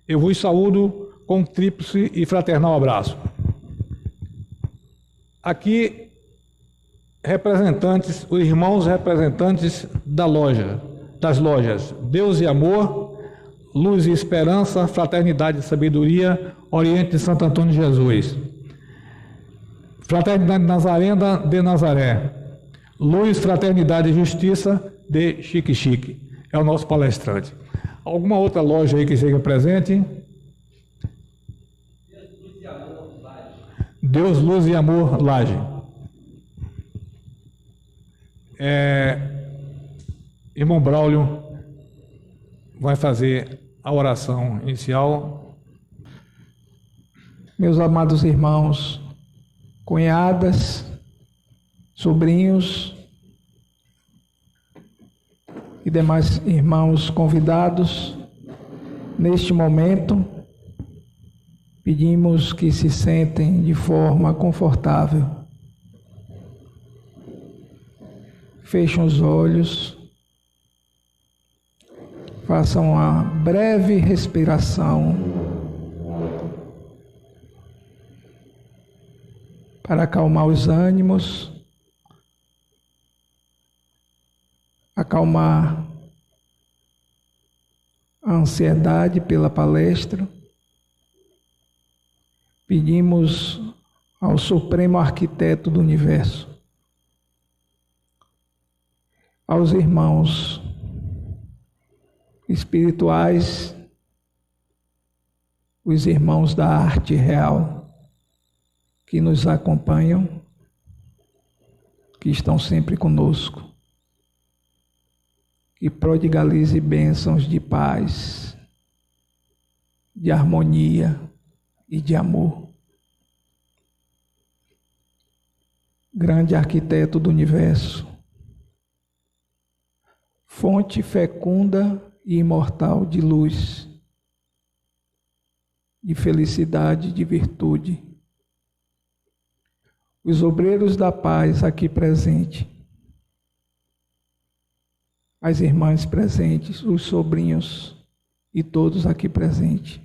Eu vos saúdo com um tríplice e fraternal abraço. Aqui, os irmãos representantes das lojas Deus e Amor, Luz e Esperança, Fraternidade e Sabedoria, Oriente de Santo Antônio de Jesus. Fraternidade Nazarena de Nazaré. Luz, Fraternidade e Justiça de Chique Chique. É o nosso palestrante. Alguma outra loja aí que seja presente? Deus, Luz e Amor, Laje. Irmão Braulio vai fazer a oração inicial. Meus amados irmãos, cunhadas, sobrinhos e demais irmãos convidados, neste momento, pedimos que se sentem de forma confortável. Fechem os olhos, façam uma breve respiração para acalmar os ânimos, acalmar a ansiedade pela palestra. Pedimos ao Supremo Arquiteto do Universo, aos irmãos espirituais, os irmãos da arte real que nos acompanham, que estão sempre conosco, que prodigalize bênçãos de paz, de harmonia e de amor. Grande arquiteto do universo, fonte fecunda e imortal de luz, de felicidade e de virtude. Os obreiros da paz aqui presentes, as irmãs presentes, os sobrinhos e todos aqui presentes,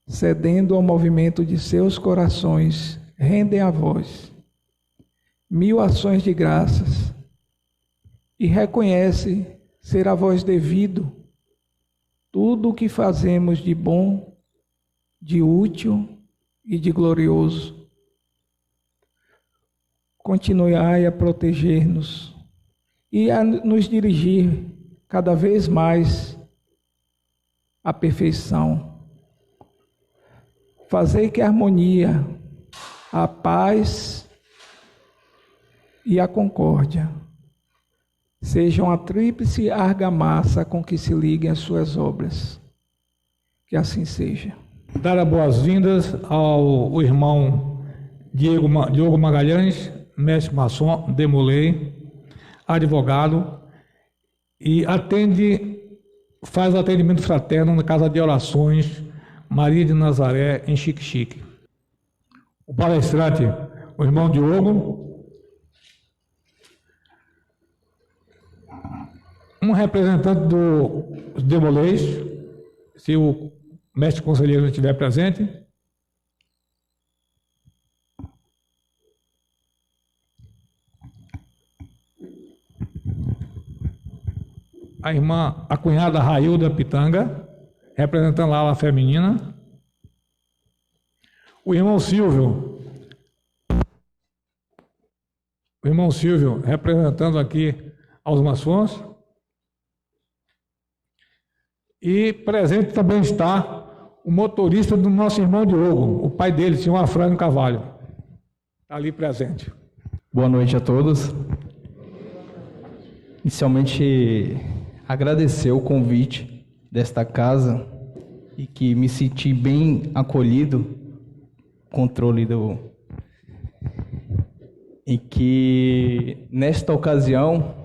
cedendo ao movimento de seus corações, rendem a vós 1000 ações de graças e reconhece ser a vós devido tudo o que fazemos de bom, de útil e de glorioso. Continuai a proteger-nos e a nos dirigir cada vez mais à perfeição. Fazei que a harmonia, a paz e a concórdia sejam a tríplice argamassa com que se liguem as suas obras. Que assim seja. Dar as boas-vindas ao irmão Diogo Magalhães, mestre maçom, Demolei, advogado, e faz atendimento fraterno na Casa de Orações Maria de Nazaré, em Chique Chique. O palestrante, o irmão Diogo, um representante dos Demolês, se o mestre conselheiro estiver presente. A cunhada Railda Pitanga, representando lá a ala feminina. O irmão Silvio, representando aqui aos maçons. E presente também está o motorista do nosso irmão Diogo, o pai dele, senhor Afrânio Carvalho. Está ali presente. Boa noite a todos. Inicialmente, agradecer o convite desta casa e que me senti bem acolhido, controle e que nesta ocasião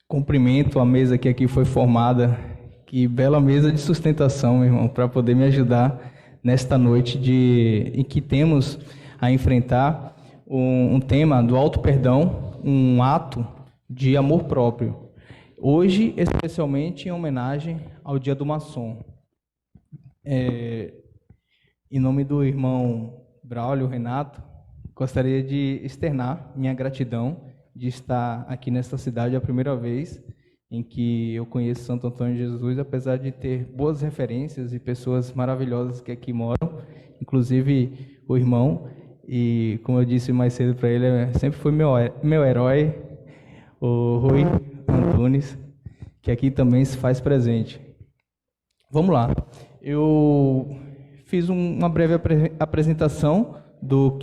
cumprimento a mesa que aqui foi formada. Que bela mesa de sustentação, meu irmão, para poder me ajudar nesta noite em que temos a enfrentar um tema do auto-perdão, um ato de amor próprio. Hoje, especialmente em homenagem ao Dia do Maçom. Em nome do irmão Braulio Renato, gostaria de externar minha gratidão de estar aqui nesta cidade a primeira vez em que eu conheço Santo Antônio de Jesus, apesar de ter boas referências e pessoas maravilhosas que aqui moram, inclusive o irmão, e como eu disse mais cedo para ele, sempre foi meu herói, o Rui Antunes, que aqui também se faz presente. Vamos lá. Eu fiz uma breve apresentação do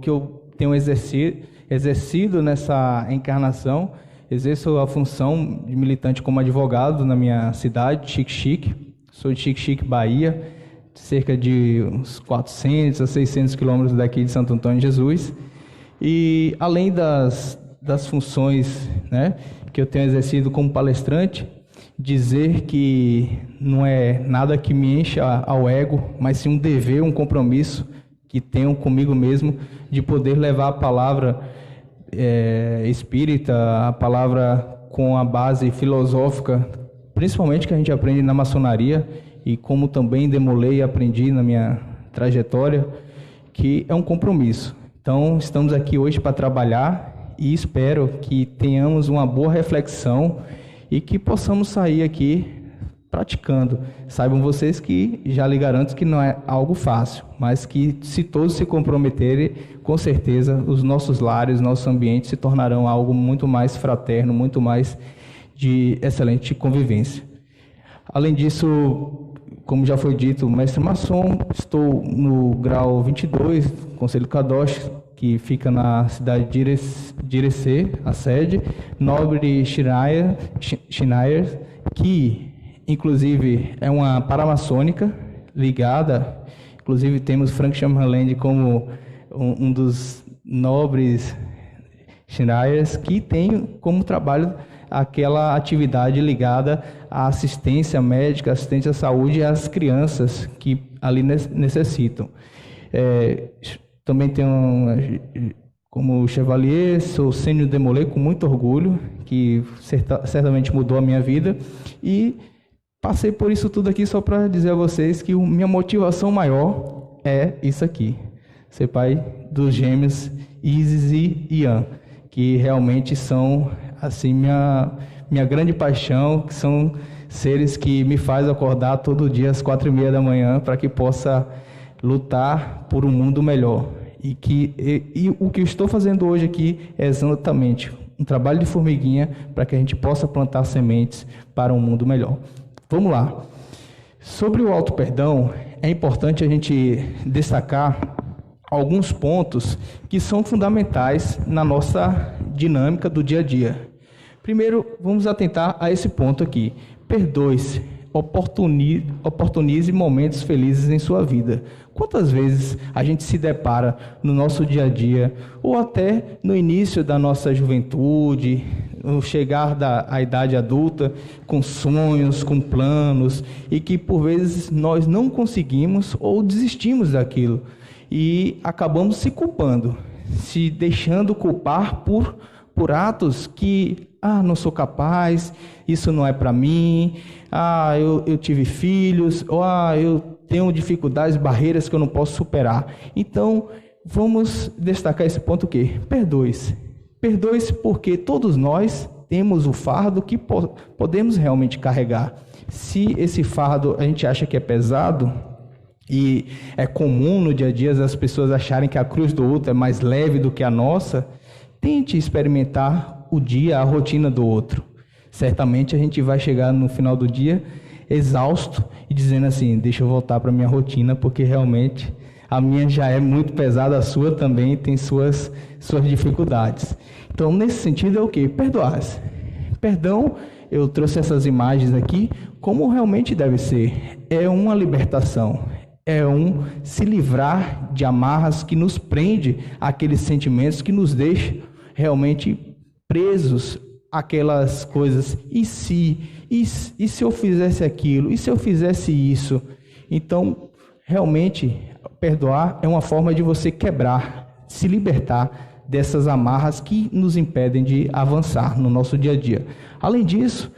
que eu tenho exercido nessa encarnação. Exerço a função de militante como advogado na minha cidade, Xique-Xique. Sou de Xique-Xique, Bahia, cerca de uns 400 a 600 quilômetros daqui de Santo Antônio de Jesus. E além das funções, né, que eu tenho exercido como palestrante, dizer que não é nada que me encha ao ego, mas sim um dever, um compromisso que tenho comigo mesmo de poder levar a palavra espírita, a palavra com a base filosófica, principalmente que a gente aprende na maçonaria, e como também demolei e aprendi na minha trajetória, que é um compromisso. Então, estamos aqui hoje para trabalhar e espero que tenhamos uma boa reflexão e que possamos sair aqui praticando. Saibam vocês que já lhe garanto que não é algo fácil, mas que se todos se comprometerem, com certeza os nossos lares, nossos ambientes se tornarão algo muito mais fraterno, muito mais de excelente convivência. Além disso, como já foi dito, mestre maçom, estou no grau 22, Conselho Kadosh, que fica na cidade de Irecê, a sede, Nobre Schneier, que inclusive é uma paramaçônica ligada, inclusive temos Frank Chamberlain como um dos nobres Schneiers, que tem como trabalho aquela atividade ligada à assistência médica, assistência à saúde e às crianças que ali necessitam. Também tenho como Chevalier, sou sênior demolê com muito orgulho, que certamente mudou a minha vida, e passei por isso tudo aqui só para dizer a vocês que minha motivação maior é isso aqui, ser pai dos gêmeos Isis e Ian, que realmente são assim minha grande paixão, que são seres que me fazem acordar todo dia às 4:30 da manhã para que possa lutar por um mundo melhor. E o que eu estou fazendo hoje aqui é exatamente um trabalho de formiguinha para que a gente possa plantar sementes para um mundo melhor. Vamos lá. Sobre o auto-perdão, é importante a gente destacar alguns pontos que são fundamentais na nossa dinâmica do dia a dia. Primeiro, vamos atentar a esse ponto aqui. Perdoe-se, oportunize momentos felizes em sua vida. Quantas vezes a gente se depara no nosso dia a dia, ou até no início da nossa juventude, no chegar à idade adulta, com sonhos, com planos, e que por vezes nós não conseguimos ou desistimos daquilo, e acabamos se culpando, se deixando culpar por atos que, não sou capaz, isso não é para mim, eu tive filhos, ou eu tenho dificuldades, barreiras que eu não posso superar. Então, vamos destacar esse ponto que perdoe-se. Perdoe-se porque todos nós temos o fardo que podemos realmente carregar. Se esse fardo a gente acha que é pesado, e é comum no dia a dia as pessoas acharem que a cruz do outro é mais leve do que a nossa, tente experimentar o dia, a rotina do outro. Certamente a gente vai chegar no final do dia exausto e dizendo assim, deixa eu voltar para a minha rotina, porque realmente a minha já é muito pesada, a sua também tem suas dificuldades. Então, nesse sentido, é o quê? Perdoar-se. Perdão, eu trouxe essas imagens aqui, como realmente deve ser. É uma libertação, é um se livrar de amarras que nos prende àqueles sentimentos que nos deixam realmente presos àquelas coisas. E se eu fizesse aquilo? E se eu fizesse isso? Então, realmente, perdoar é uma forma de você quebrar, se libertar dessas amarras que nos impedem de avançar no nosso dia a dia. Além disso,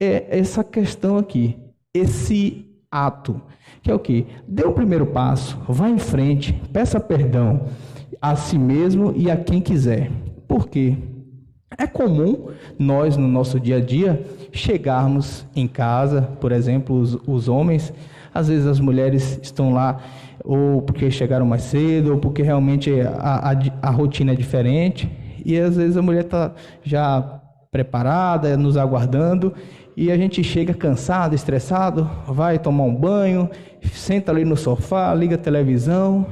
é essa questão aqui, esse ato, que é o quê? Dê o primeiro passo, vá em frente, peça perdão a si mesmo e a quem quiser. Por quê? É comum nós, no nosso dia a dia, chegarmos em casa, por exemplo, os homens, às vezes as mulheres estão lá ou porque chegaram mais cedo, ou porque realmente a rotina é diferente, e às vezes a mulher está já preparada, nos aguardando, e a gente chega cansado, estressado, vai tomar um banho, senta ali no sofá, liga a televisão,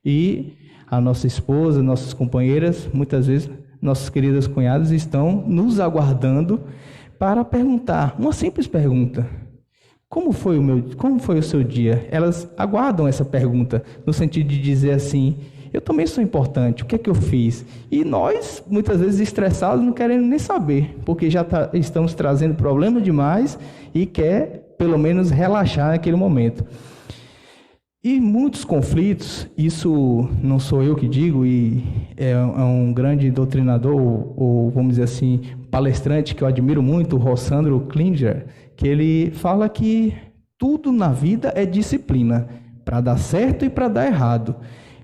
e a nossa esposa, nossas companheiras, muitas vezes nossas queridas cunhadas estão nos aguardando para perguntar, uma simples pergunta: como foi o seu dia? Elas aguardam essa pergunta, no sentido de dizer assim: eu também sou importante, o que é que eu fiz? E nós, muitas vezes estressados, não queremos nem saber, porque já estamos trazendo problema demais e quer, pelo menos, relaxar naquele momento. E muitos conflitos, isso não sou eu que digo, e é um grande doutrinador, ou vamos dizer assim, palestrante que eu admiro muito, o Rossandro Klinger, que ele fala que tudo na vida é disciplina, para dar certo e para dar errado.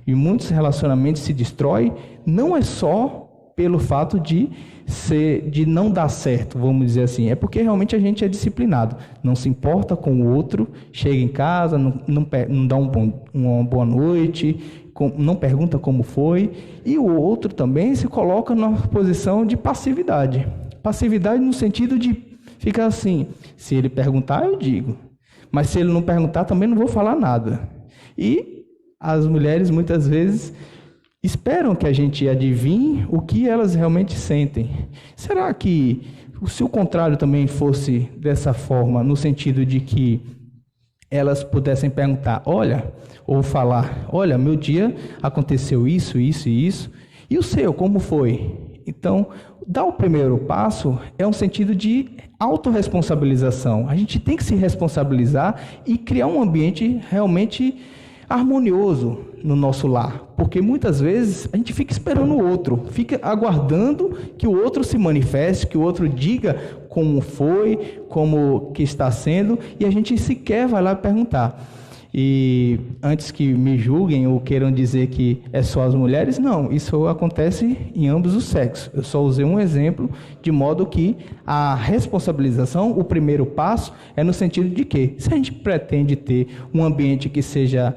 E muitos relacionamentos se destroem, não é só pelo fato de não dar certo, vamos dizer assim, é porque realmente a gente é disciplinado, não se importa com o outro, chega em casa, não dá uma boa noite, não pergunta como foi, e o outro também se coloca na posição de passividade. Passividade no sentido de ficar assim, se ele perguntar, eu digo, mas se ele não perguntar, também não vou falar nada. E as mulheres, muitas vezes, esperam que a gente adivinhe o que elas realmente sentem. Será que, se o contrário também fosse dessa forma, no sentido de que elas pudessem perguntar, ou falar, olha, meu dia aconteceu isso, isso e isso, e o seu, como foi? Então, dar o primeiro passo é um sentido de autorresponsabilização. A gente tem que se responsabilizar e criar um ambiente realmente harmonioso no nosso lar, porque muitas vezes a gente fica esperando o outro, fica aguardando que o outro se manifeste, que o outro diga como foi, como que está sendo, e a gente sequer vai lá perguntar. E antes que me julguem ou queiram dizer que é só as mulheres, não, isso acontece em ambos os sexos. Eu só usei um exemplo, de modo que a responsabilização, o primeiro passo, é no sentido de que, se a gente pretende ter um ambiente que seja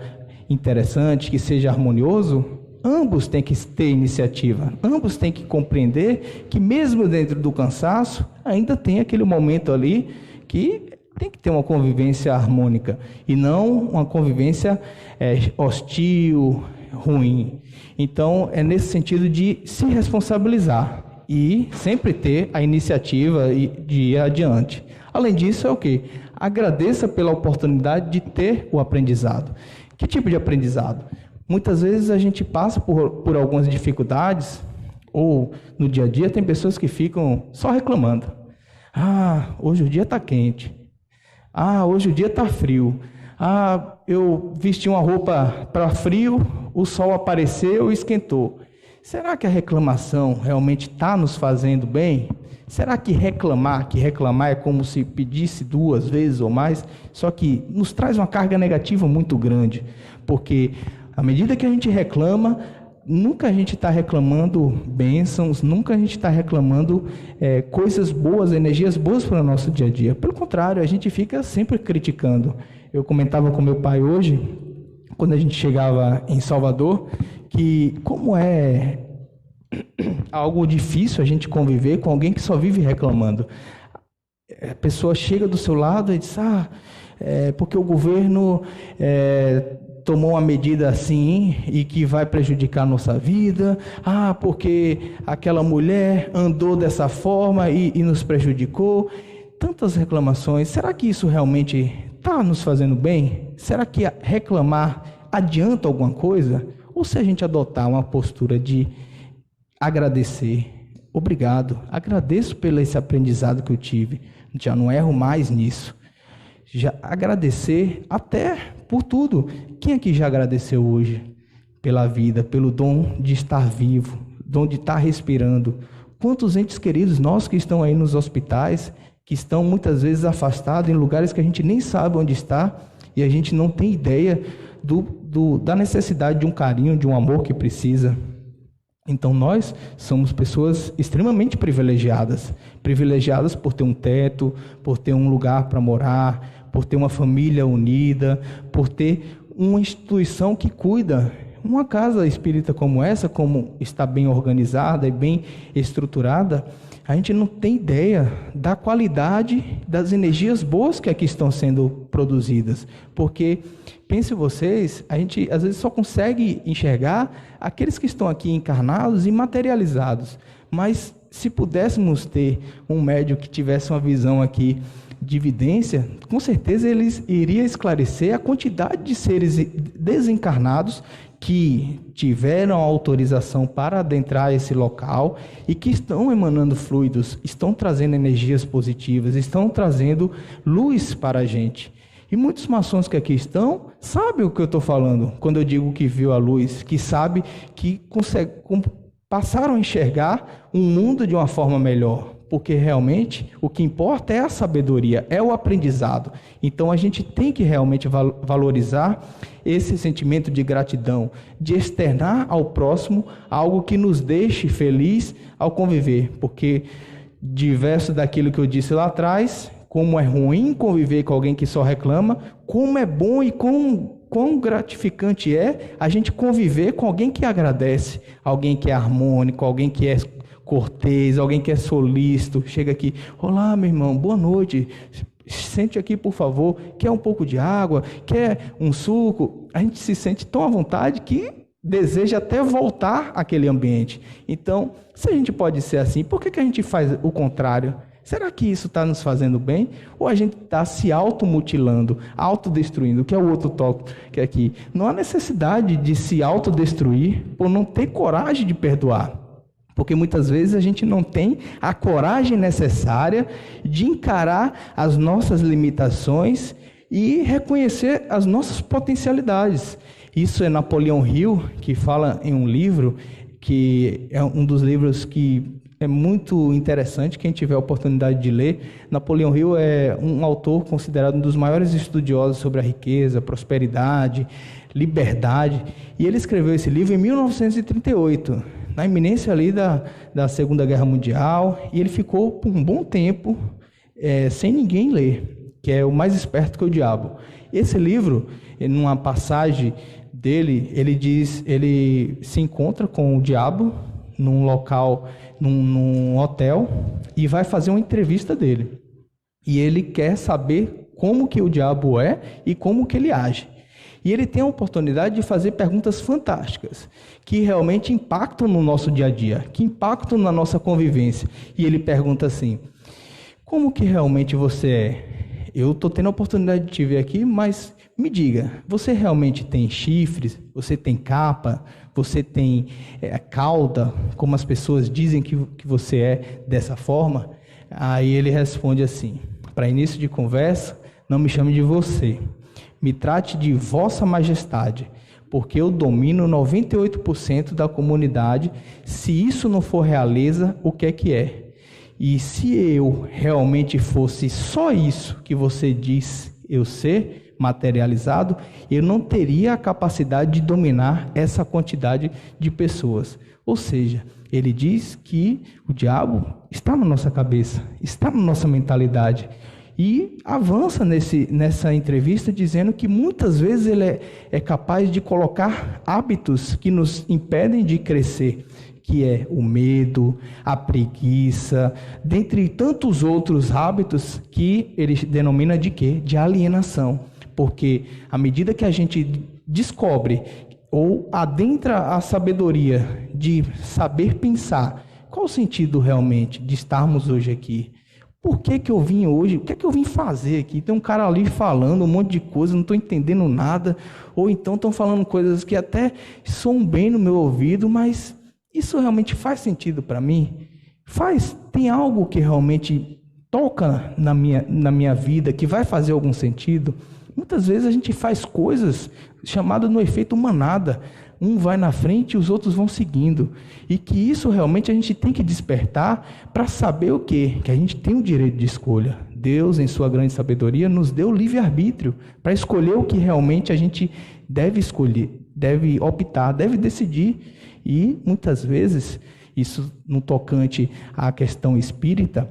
interessante, que seja harmonioso, ambos têm que ter iniciativa, ambos têm que compreender que mesmo dentro do cansaço, ainda tem aquele momento ali que tem que ter uma convivência harmônica e não uma convivência hostil, ruim. Então, é nesse sentido de se responsabilizar e sempre ter a iniciativa de ir adiante. Além disso, é o quê? Agradeça pela oportunidade de ter o aprendizado. Que tipo de aprendizado? Muitas vezes a gente passa por algumas dificuldades, ou no dia a dia tem pessoas que ficam só reclamando. Hoje o dia está quente. Hoje o dia está frio. Eu vesti uma roupa para frio, o sol apareceu e esquentou. Será que a reclamação realmente está nos fazendo bem? Será que reclamar é como se pedisse 2 vezes ou mais? Só que nos traz uma carga negativa muito grande, porque à medida que a gente reclama, nunca a gente está reclamando bênçãos, nunca a gente está reclamando coisas boas, energias boas para o nosso dia a dia. Pelo contrário, a gente fica sempre criticando. Eu comentava com meu pai hoje, quando a gente chegava em Salvador, que como é algo difícil a gente conviver com alguém que só vive reclamando. A pessoa chega do seu lado e diz, porque o governo tomou uma medida assim e que vai prejudicar a nossa vida, porque aquela mulher andou dessa forma e nos prejudicou. Tantas reclamações. Será que isso realmente está nos fazendo bem? Será que reclamar adianta alguma coisa? Ou se a gente adotar uma postura de agradecer, obrigado, agradeço pelo esse aprendizado que eu tive, já não erro mais nisso. Já agradecer até por tudo. Quem aqui já agradeceu hoje pela vida, pelo dom de estar vivo, de onde está respirando. Quantos entes queridos nossos que estão aí nos hospitais, que estão muitas vezes afastados em lugares que a gente nem sabe onde está, e a gente não tem ideia da necessidade de um carinho, de um amor que precisa. Então nós somos pessoas extremamente privilegiadas por ter um teto, por ter um lugar para morar, por ter uma família unida, por ter uma instituição que cuida. Uma casa espírita como essa, como está bem organizada e bem estruturada, a gente não tem ideia da qualidade das energias boas que aqui estão sendo produzidas. Porque, pense vocês, a gente às vezes só consegue enxergar aqueles que estão aqui encarnados e materializados. Mas se pudéssemos ter um médium que tivesse uma visão aqui de evidência, com certeza ele iria esclarecer a quantidade de seres desencarnados que tiveram autorização para adentrar esse local e que estão emanando fluidos, estão trazendo energias positivas, estão trazendo luz para a gente. E muitos maçons que aqui estão sabem o que eu estou falando quando eu digo que viu a luz, que sabe que passaram a enxergar um mundo de uma forma melhor. Porque realmente o que importa é a sabedoria, é o aprendizado. Então a gente tem que realmente valorizar esse sentimento de gratidão, de externar ao próximo algo que nos deixe feliz ao conviver. Porque, diverso daquilo que eu disse lá atrás, como é ruim conviver com alguém que só reclama, como é bom e quão gratificante é a gente conviver com alguém que agradece, alguém que é harmônico, alguém que é cortês, alguém que é solícito, chega aqui, olá meu irmão, boa noite, sente aqui por favor, quer um pouco de água, quer um suco, a gente se sente tão à vontade que deseja até voltar àquele ambiente. Então, se a gente pode ser assim, por que a gente faz o contrário? Será que isso está nos fazendo bem? Ou a gente está se automutilando, autodestruindo, que é o outro tópico que é aqui. Não há necessidade de se autodestruir por não ter coragem de perdoar. Porque muitas vezes a gente não tem a coragem necessária de encarar as nossas limitações e reconhecer as nossas potencialidades. Isso é Napoleão Hill, que fala em um livro, que é um dos livros que é muito interessante, quem tiver a oportunidade de ler. Napoleão Hill é um autor considerado um dos maiores estudiosos sobre a riqueza, prosperidade, liberdade. E ele escreveu esse livro em 1938. Na iminência ali da Segunda Guerra Mundial, e ele ficou por um bom tempo sem ninguém ler, que é O Mais Esperto que o Diabo. Esse livro, numa passagem dele, ele se encontra com o diabo num local, num hotel, e vai fazer uma entrevista dele. E ele quer saber como que o diabo é e como que ele age. E ele tem a oportunidade de fazer perguntas fantásticas, que realmente impactam no nosso dia a dia, que impactam na nossa convivência. E ele pergunta assim, como que realmente você é? Eu estou tendo a oportunidade de te ver aqui, mas me diga, você realmente tem chifres? Você tem capa? Você tem cauda? Como as pessoas dizem que você é dessa forma? Aí ele responde assim, para início de conversa, não me chame de você. Me trate de Vossa Majestade, porque eu domino 98% da comunidade. Se isso não for realeza, o que é? E se eu realmente fosse só isso que você diz eu ser, materializado, eu não teria a capacidade de dominar essa quantidade de pessoas. Ou seja, ele diz que o diabo está na nossa cabeça, está na nossa mentalidade. E avança nessa entrevista dizendo que muitas vezes ele é capaz de colocar hábitos que nos impedem de crescer, que é o medo, a preguiça, dentre tantos outros hábitos que ele denomina de quê? De alienação. Porque à medida que a gente descobre ou adentra a sabedoria de saber pensar, qual o sentido realmente de estarmos hoje aqui? Por que eu vim hoje? O que é que eu vim fazer aqui? Tem um cara ali falando um monte de coisa, não estou entendendo nada. Ou então estão falando coisas que até soam bem no meu ouvido, mas isso realmente faz sentido para mim? Tem algo que realmente toca na minha vida, que vai fazer algum sentido? Muitas vezes a gente faz coisas chamadas no efeito manada. Um vai na frente e os outros vão seguindo. E que isso realmente a gente tem que despertar para saber o quê? Que a gente tem o direito de escolha. Deus, em sua grande sabedoria, nos deu livre-arbítrio para escolher o que realmente a gente deve escolher, deve optar, deve decidir. E, muitas vezes, isso no tocante à questão espírita,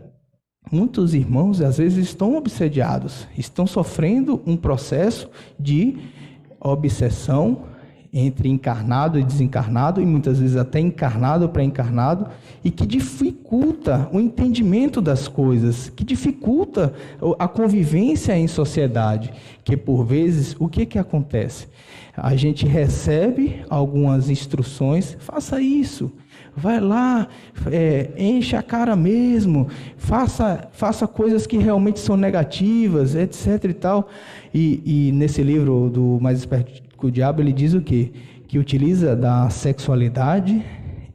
muitos irmãos, às vezes, estão obsediados, estão sofrendo um processo de obsessão entre encarnado e desencarnado, e muitas vezes até encarnado para encarnado, e que dificulta o entendimento das coisas, que dificulta a convivência em sociedade, que por vezes, o que acontece? A gente recebe algumas instruções, faça isso, vai lá, enche a cara mesmo, faça coisas que realmente são negativas, etc. e tal. E nesse livro do Mais Esperto que o Diabo, ele diz o quê? Que utiliza da sexualidade,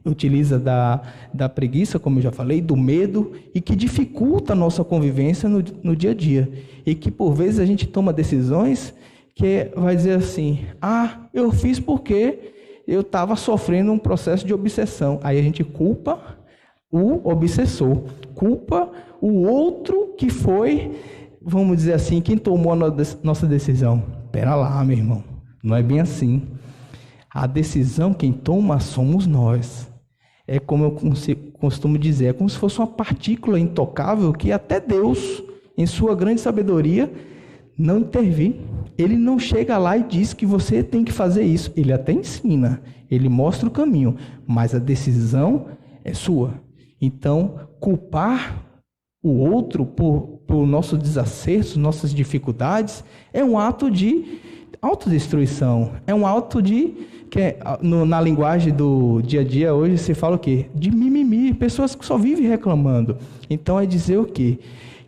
utiliza da preguiça, como eu já falei, do medo, e que dificulta a nossa convivência no dia a dia. E que por vezes a gente toma decisões que vai dizer assim, eu fiz porque eu estava sofrendo um processo de obsessão. Aí a gente culpa o obsessor, culpa o outro que foi, vamos dizer assim, quem tomou a nossa decisão. Pera lá, meu irmão, não é bem assim. A decisão quem toma somos nós. É como eu costumo dizer, é como se fosse uma partícula intocável que até Deus, em sua grande sabedoria, não intervir. Ele não chega lá e diz que você tem que fazer isso. Ele até ensina, ele mostra o caminho, mas a decisão é sua. Então, culpar o outro por nossos desacertos, nossas dificuldades, é um ato de autodestruição. É um ato na linguagem do dia a dia hoje se fala o quê? De mimimi, pessoas que só vivem reclamando. Então, é dizer o quê?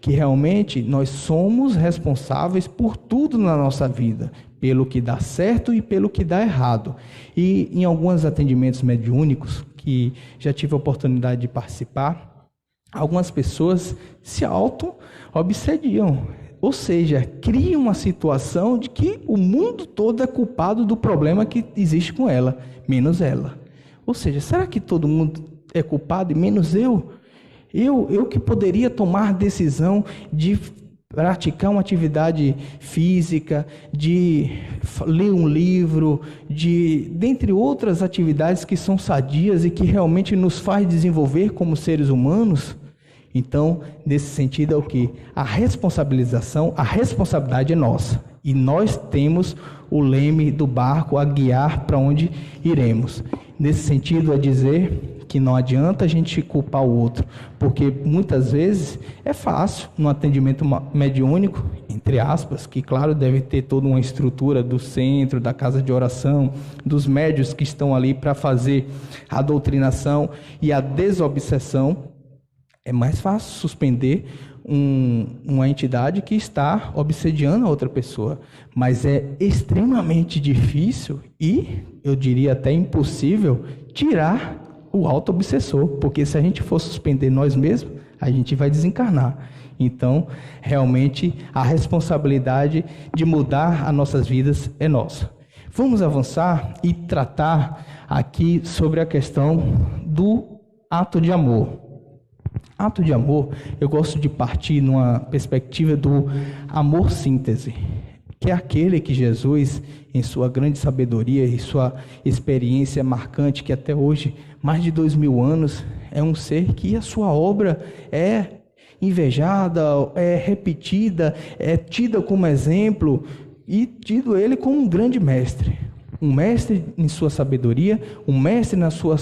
Que realmente nós somos responsáveis por tudo na nossa vida, pelo que dá certo e pelo que dá errado. E em alguns atendimentos mediúnicos, que já tive a oportunidade de participar, algumas pessoas se auto-obsediam, ou seja, criam uma situação de que o mundo todo é culpado do problema que existe com ela, menos ela. Ou seja, será que todo mundo é culpado e menos eu? Eu que poderia tomar decisão de praticar uma atividade física, de ler um livro, dentre outras atividades que são sadias e que realmente nos faz desenvolver como seres humanos. Então, nesse sentido é o que? A responsabilidade é nossa. E nós temos o leme do barco a guiar para onde iremos. Nesse sentido é dizer que não adianta a gente culpar o outro, porque muitas vezes é fácil, no atendimento mediúnico, entre aspas, que claro deve ter toda uma estrutura do centro, da casa de oração, dos médios que estão ali para fazer a doutrinação e a desobsessão. É mais fácil suspender uma entidade que está obsediando a outra pessoa, mas é extremamente difícil e, eu diria até impossível, tirar o auto-obsessor, porque se a gente for suspender nós mesmos, a gente vai desencarnar. Então, realmente, a responsabilidade de mudar as nossas vidas é nossa. Vamos avançar e tratar aqui sobre a questão do ato de amor. Ato de amor, eu gosto de partir numa perspectiva do amor síntese, que é aquele que Jesus, em sua grande sabedoria e sua experiência marcante, que até hoje, mais de 2000 anos, é um ser que a sua obra é invejada, é repetida, é tida como exemplo e tido ele como um grande mestre. Um mestre em sua sabedoria, um mestre na sua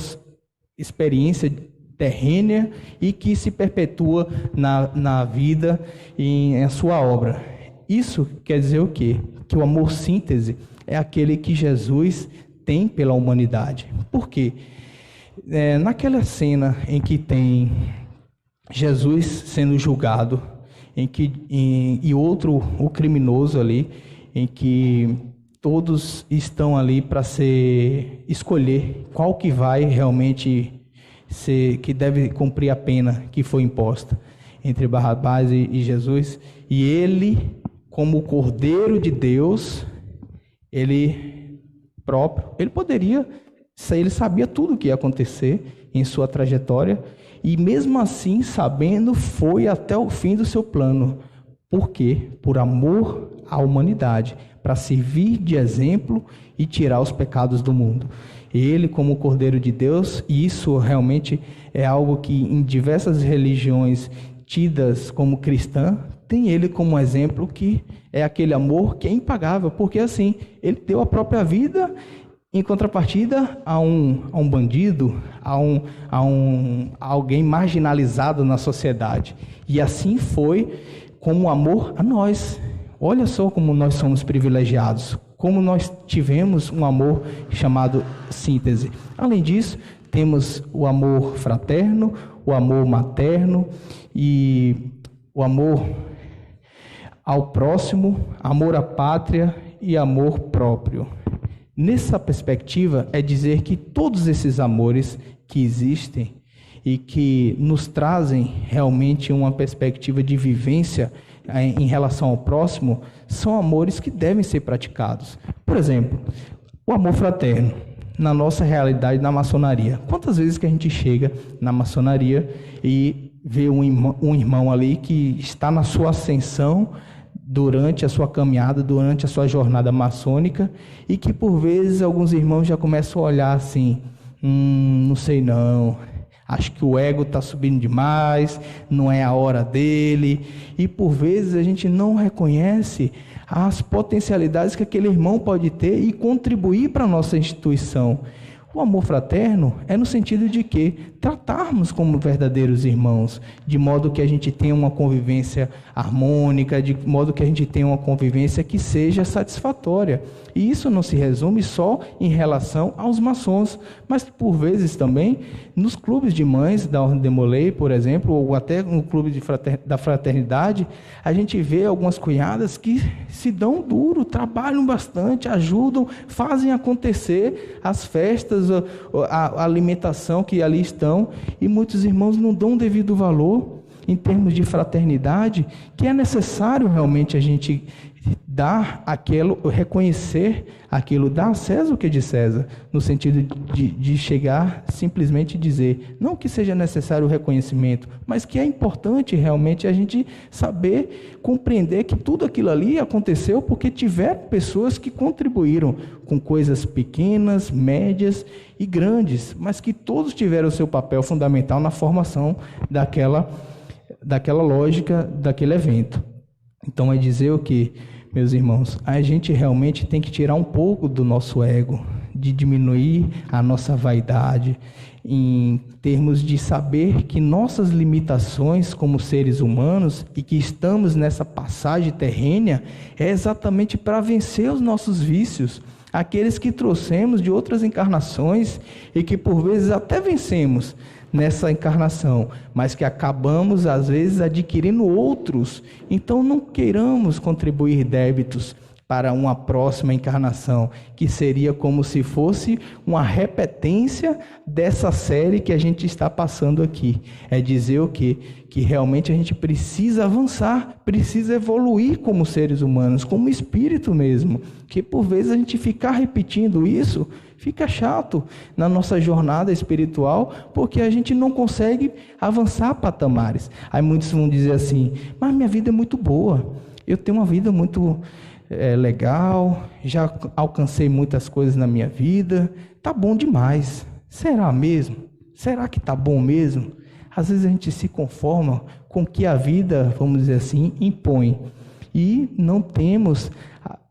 experiência terrênea e que se perpetua na vida e em sua obra. Isso quer dizer o quê? Que o amor síntese é aquele que Jesus tem pela humanidade. Por quê? Naquela cena em que tem Jesus sendo julgado, e outro, o criminoso ali, em que todos estão ali para escolher qual que vai realmente que deve cumprir a pena que foi imposta entre Barrabás e Jesus, e ele, como o Cordeiro de Deus, ele próprio. Ele sabia tudo o que ia acontecer em sua trajetória e mesmo assim, sabendo, foi até o fim do seu plano. Por quê? Por amor à humanidade, para servir de exemplo e tirar os pecados do mundo. Ele, como Cordeiro de Deus, e isso realmente é algo que em diversas religiões tidas como cristã, tem ele como exemplo, que é aquele amor que é impagável, porque assim, ele deu a própria vida em contrapartida a um bandido, a alguém marginalizado na sociedade. E assim foi como amor a nós. Olha só como nós somos privilegiados, como nós tivemos um amor chamado síntese. Além disso, temos o amor fraterno, o amor materno e o amor ao próximo, amor à pátria e amor próprio. Nessa perspectiva, é dizer que todos esses amores que existem e que nos trazem realmente uma perspectiva de vivência em relação ao próximo, são amores que devem ser praticados. Por exemplo, o amor fraterno, na nossa realidade na maçonaria. Quantas vezes que a gente chega na maçonaria e vê um irmão ali que está na sua ascensão durante a sua caminhada, durante a sua jornada maçônica, e que por vezes alguns irmãos já começam a olhar assim, não sei não, acho que o ego está subindo demais, não é a hora dele, e por vezes a gente não reconhece as potencialidades que aquele irmão pode ter e contribuir para a nossa instituição. O amor fraterno é no sentido de que tratarmos como verdadeiros irmãos, de modo que a gente tenha uma convivência harmônica, de modo que a gente tenha uma convivência que seja satisfatória. E isso não se resume só em relação aos maçons, mas por vezes também nos clubes de mães da Ordem de Molay, por exemplo, ou até no clube da fraternidade, a gente vê algumas cunhadas que se dão duro, trabalham bastante, ajudam, fazem acontecer as festas, a alimentação que ali estão, e muitos irmãos não dão devido valor em termos de fraternidade, que é necessário realmente a gente dar aquilo, reconhecer aquilo, dar a César o que é de César, no sentido de chegar simplesmente dizer, não que seja necessário o reconhecimento, mas que é importante realmente a gente saber, compreender que tudo aquilo ali aconteceu porque tiveram pessoas que contribuíram com coisas pequenas, médias e grandes, mas que todos tiveram o seu papel fundamental na formação daquela lógica, daquele evento. Então é dizer o que, meus irmãos, a gente realmente tem que tirar um pouco do nosso ego, de diminuir a nossa vaidade, em termos de saber que nossas limitações como seres humanos e que estamos nessa passagem terrênea é exatamente para vencer os nossos vícios, aqueles que trouxemos de outras encarnações e que por vezes até vencemos nessa encarnação, mas que acabamos às vezes adquirindo outros. Então não queiramos contribuir débitos para uma próxima encarnação, que seria como se fosse uma repetência dessa série que a gente está passando aqui. É dizer o quê? Que realmente a gente precisa avançar, precisa evoluir como seres humanos, como espírito mesmo, que por vezes a gente ficar repetindo isso, fica chato na nossa jornada espiritual, porque a gente não consegue avançar patamares. Aí muitos vão dizer assim, mas minha vida é muito boa, eu tenho uma vida muito legal, já alcancei muitas coisas na minha vida, tá bom demais. Será mesmo? Será que tá bom mesmo? Às vezes a gente se conforma com o que a vida, vamos dizer assim, impõe. E não temos,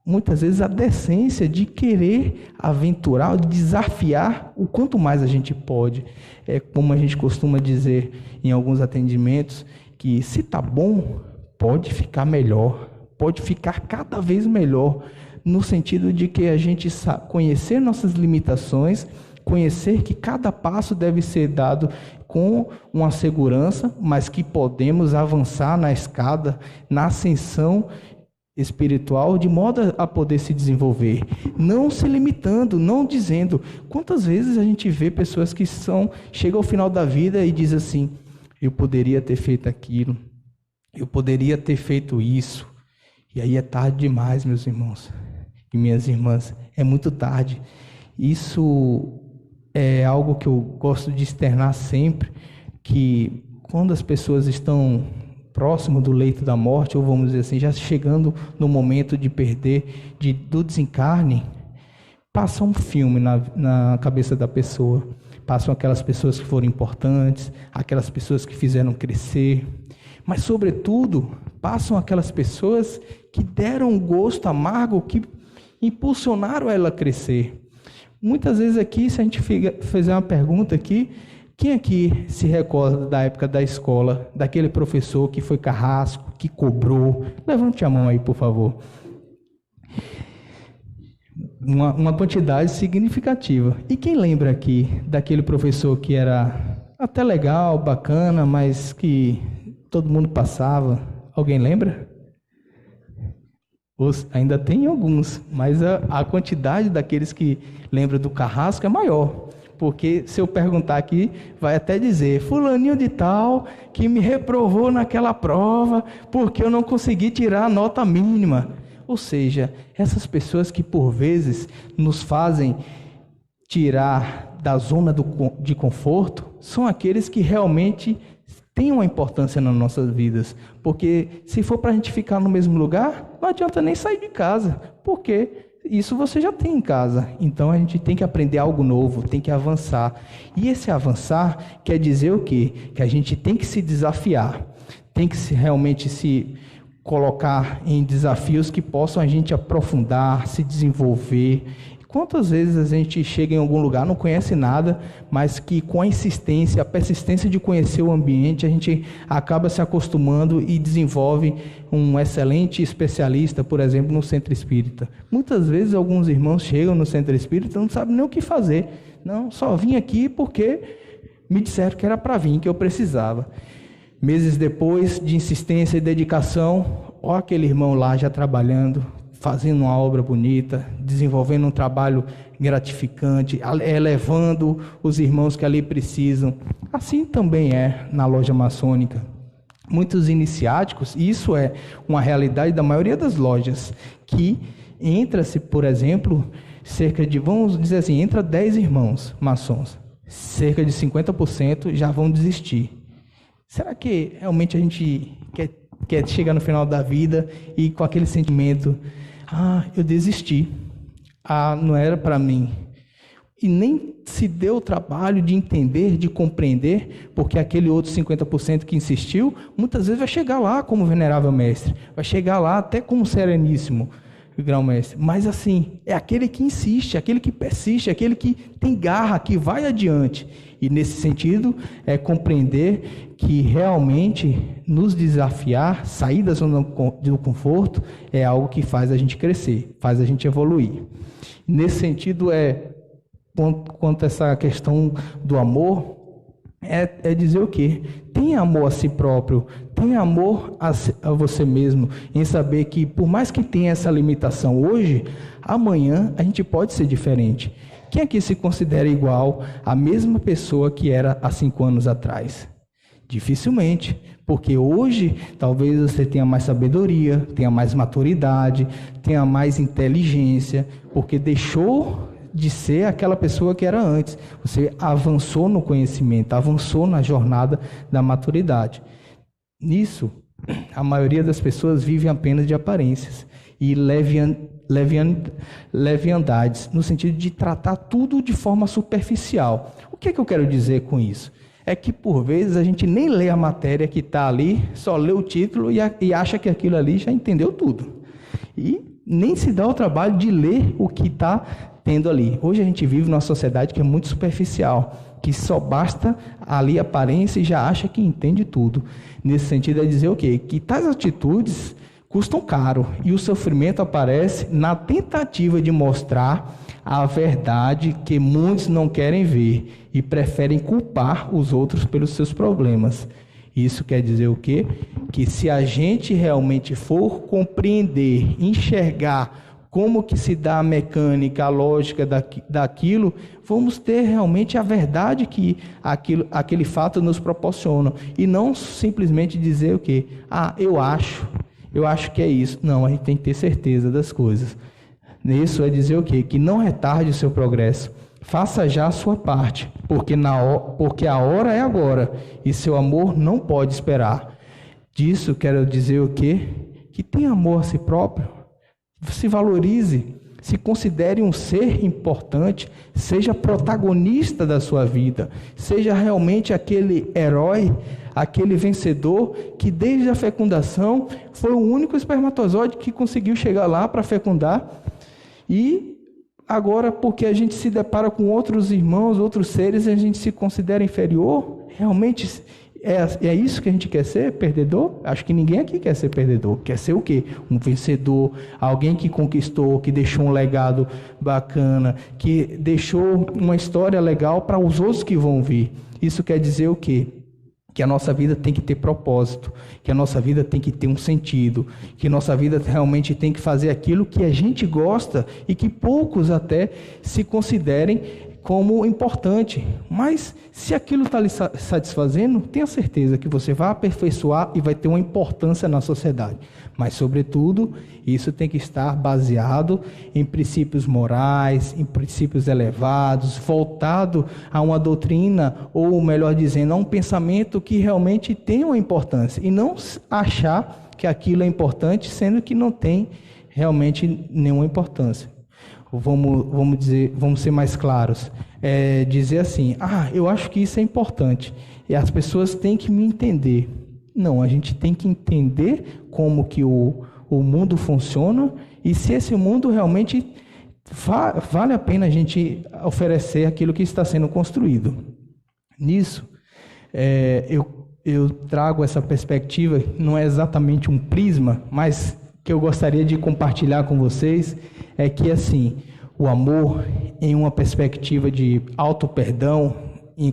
muitas vezes, a decência de querer aventurar, de desafiar o quanto mais a gente pode. É como a gente costuma dizer em alguns atendimentos, que se tá bom, pode ficar melhor. Pode ficar cada vez melhor, no sentido de que a gente conhecer nossas limitações, conhecer que cada passo deve ser dado com uma segurança, mas que podemos avançar na escada, na ascensão espiritual, de modo a poder se desenvolver, não se limitando, não dizendo. Quantas vezes a gente vê pessoas que chegam ao final da vida e dizem assim, eu poderia ter feito aquilo, eu poderia ter feito isso. E aí é tarde demais, meus irmãos. e minhas irmãs, é muito tarde. Isso é algo que eu gosto de externar sempre, que quando as pessoas estão próximo do leito da morte, ou vamos dizer assim, já chegando no momento de perder, do desencarne, passa um filme na cabeça da pessoa. Passam aquelas pessoas que foram importantes, aquelas pessoas que fizeram crescer, mas, sobretudo, passam aquelas pessoas que deram um gosto amargo, que impulsionaram ela a crescer. Muitas vezes aqui, se a gente fizer uma pergunta aqui, quem aqui se recorda da época da escola, daquele professor que foi carrasco, que cobrou? Levante a mão aí, por favor. Uma quantidade significativa. E quem lembra aqui daquele professor que era até legal, bacana, mas que todo mundo passava? Alguém lembra? Ainda tem alguns, mas a quantidade daqueles que lembram do carrasco é maior. Porque se eu perguntar aqui, vai até dizer, fulaninho de tal, que me reprovou naquela prova, porque eu não consegui tirar a nota mínima. Ou seja, essas pessoas que por vezes nos fazem tirar da zona de conforto, são aqueles que realmente têm uma importância nas nossas vidas. Porque se for para a gente ficar no mesmo lugar, não adianta nem sair de casa, porque isso você já tem em casa. Então a gente tem que aprender algo novo, tem que avançar. E esse avançar quer dizer o quê? Que a gente tem que se desafiar, tem que realmente se colocar em desafios que possam a gente aprofundar, se desenvolver. Quantas vezes a gente chega em algum lugar, não conhece nada, mas que com a insistência, a persistência de conhecer o ambiente, a gente acaba se acostumando e desenvolve um excelente especialista, por exemplo, no centro espírita. Muitas vezes alguns irmãos chegam no centro espírita e não sabem nem o que fazer. Não, só vim aqui porque me disseram que era para vir, que eu precisava. Meses depois de insistência e dedicação, ó, aquele irmão lá já trabalhando, fazendo uma obra bonita, desenvolvendo um trabalho gratificante, elevando os irmãos que ali precisam. Assim também é na loja maçônica. Muitos iniciáticos, e isso é uma realidade da maioria das lojas, que entra-se, por exemplo, cerca de, vamos dizer assim, entra 10 irmãos maçons, cerca de 50% já vão desistir. Será que realmente a gente quer chegar no final da vida e com aquele sentimento, eu desisti, não era para mim, e nem se deu o trabalho de entender, de compreender, porque aquele outro 50% que insistiu, muitas vezes vai chegar lá como venerável mestre, vai chegar lá até como sereníssimo grão-mestre, mas assim, é aquele que insiste, aquele que persiste, aquele que tem garra, que vai adiante. E nesse sentido, é compreender que realmente nos desafiar, sair da zona do conforto, é algo que faz a gente crescer, faz a gente evoluir. Nesse sentido, quanto a essa questão do amor, é dizer o quê? Tenha amor a si próprio, tenha amor a você mesmo, em saber que por mais que tenha essa limitação hoje, amanhã a gente pode ser diferente. Quem aqui se considera igual à mesma pessoa que era há 5 anos atrás? Dificilmente, porque hoje talvez você tenha mais sabedoria, tenha mais maturidade, tenha mais inteligência, porque deixou de ser aquela pessoa que era antes. Você avançou no conhecimento, avançou na jornada da maturidade. Nisso, a maioria das pessoas vive apenas de aparências e leviandades, no sentido de tratar tudo de forma superficial. O que é que eu quero dizer com isso? É que, por vezes, a gente nem lê a matéria que está ali, só lê o título e acha que aquilo ali já entendeu tudo. E nem se dá o trabalho de ler o que está tendo ali. Hoje a gente vive numa sociedade que é muito superficial, que só basta ali a aparência e já acha que entende tudo. Nesse sentido, é dizer o quê? Que tais atitudes custam caro e o sofrimento aparece na tentativa de mostrar a verdade que muitos não querem ver e preferem culpar os outros pelos seus problemas. Isso quer dizer o quê? Que se a gente realmente for compreender, enxergar como que se dá a mecânica, a lógica daquilo, vamos ter realmente a verdade que aquele fato nos proporciona. E não simplesmente dizer o quê? Eu acho que é isso. Não, a gente tem que ter certeza das coisas. Nisso é dizer o quê? Que não retarde o seu progresso. Faça já a sua parte, porque a hora é agora e seu amor não pode esperar. Disso quero dizer o quê? Que tenha amor a si próprio, se valorize, se considere um ser importante, seja protagonista da sua vida, seja realmente aquele herói, aquele vencedor que desde a fecundação foi o único espermatozoide que conseguiu chegar lá para fecundar. E agora, porque a gente se depara com outros irmãos, outros seres, e a gente se considera inferior, realmente é isso que a gente quer ser, perdedor? Acho que ninguém aqui quer ser perdedor. Quer ser o quê? Um vencedor, alguém que conquistou, que deixou um legado bacana, que deixou uma história legal para os outros que vão vir. Isso quer dizer o quê? Que a nossa vida tem que ter propósito, que a nossa vida tem que ter um sentido, que a nossa vida realmente tem que fazer aquilo que a gente gosta e que poucos até se considerem como importante. Mas se aquilo está lhe satisfazendo, tenha certeza que você vai aperfeiçoar e vai ter uma importância na sociedade. Mas, sobretudo, isso tem que estar baseado em princípios morais, em princípios elevados, voltado a uma doutrina, ou melhor dizendo, a um pensamento que realmente tem uma importância. E não achar que aquilo é importante, sendo que não tem realmente nenhuma importância. Vamos ser mais claros. Dizer assim, eu acho que isso é importante. E as pessoas têm que me entender. Não, a gente tem que entender como que o mundo funciona e se esse mundo realmente vale a pena a gente oferecer aquilo que está sendo construído. Nisso, eu trago essa perspectiva, não é exatamente um prisma, mas que eu gostaria de compartilhar com vocês, é que assim, o amor em uma perspectiva de auto-perdão,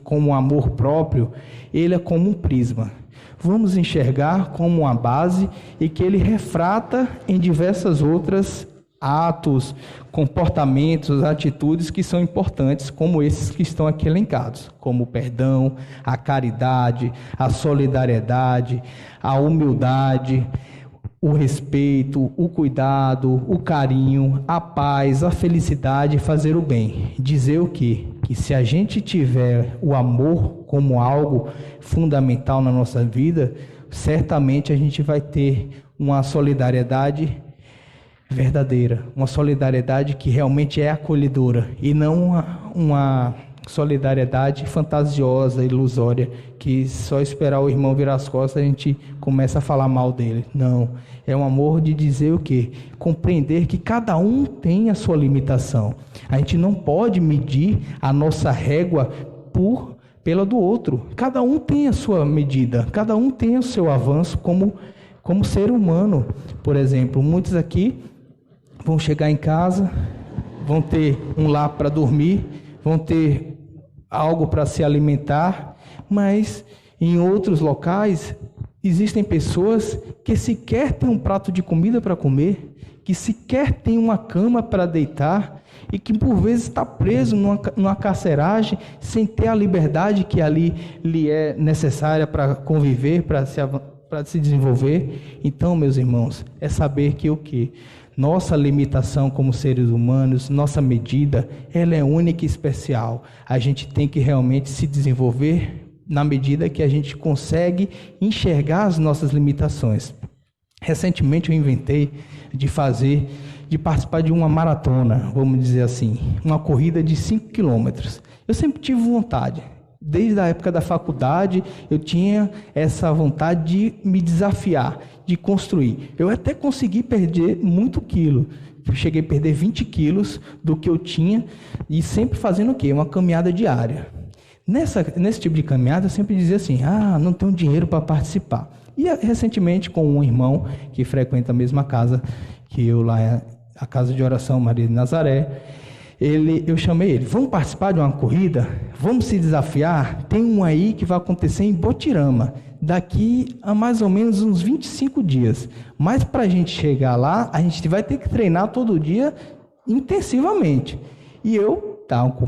como um amor próprio, ele é como um prisma. Vamos enxergar como uma base e que ele refrata em diversas outras atos, comportamentos, atitudes que são importantes, como esses que estão aqui elencados, como o perdão, a caridade, a solidariedade, a humildade, o respeito, o cuidado, o carinho, a paz, a felicidade e fazer o bem. Dizer o quê? Que se a gente tiver o amor como algo fundamental na nossa vida, certamente a gente vai ter uma solidariedade verdadeira, uma solidariedade que realmente é acolhedora e não uma solidariedade fantasiosa, ilusória, que só esperar o irmão virar as costas a gente começa a falar mal dele. Não, é um amor de dizer o quê? Compreender que cada um tem a sua limitação. A gente não pode medir a nossa régua pela do outro. Cada um tem a sua medida, cada um tem o seu avanço como ser humano. Por exemplo, muitos aqui vão chegar em casa, vão ter um lar para dormir, vão ter algo para se alimentar, mas em outros locais existem pessoas que sequer têm um prato de comida para comer, que sequer têm uma cama para deitar e que por vezes está preso numa carceragem sem ter a liberdade que ali lhe é necessária para conviver, para se desenvolver. Então, meus irmãos, é saber que o quê? Nossa limitação como seres humanos, nossa medida, ela é única e especial. A gente tem que realmente se desenvolver na medida que a gente consegue enxergar as nossas limitações. Recentemente eu inventei de participar de uma maratona, vamos dizer assim, uma corrida de 5 quilômetros. Eu sempre tive vontade. Desde a época da faculdade, eu tinha essa vontade de me desafiar, de construir. Eu até consegui perder muito quilo. Cheguei a perder 20 quilos do que eu tinha e sempre fazendo o quê? Uma caminhada diária. Nesse tipo de caminhada, eu sempre dizia assim, não tenho dinheiro para participar. E recentemente, com um irmão que frequenta a mesma casa que eu lá, a Casa de Oração Maria de Nazaré, eu chamei ele, vamos participar de uma corrida? Vamos se desafiar? Tem um aí que vai acontecer em Botirama, daqui a mais ou menos uns 25 dias. Mas para a gente chegar lá, a gente vai ter que treinar todo dia intensivamente. E eu estava com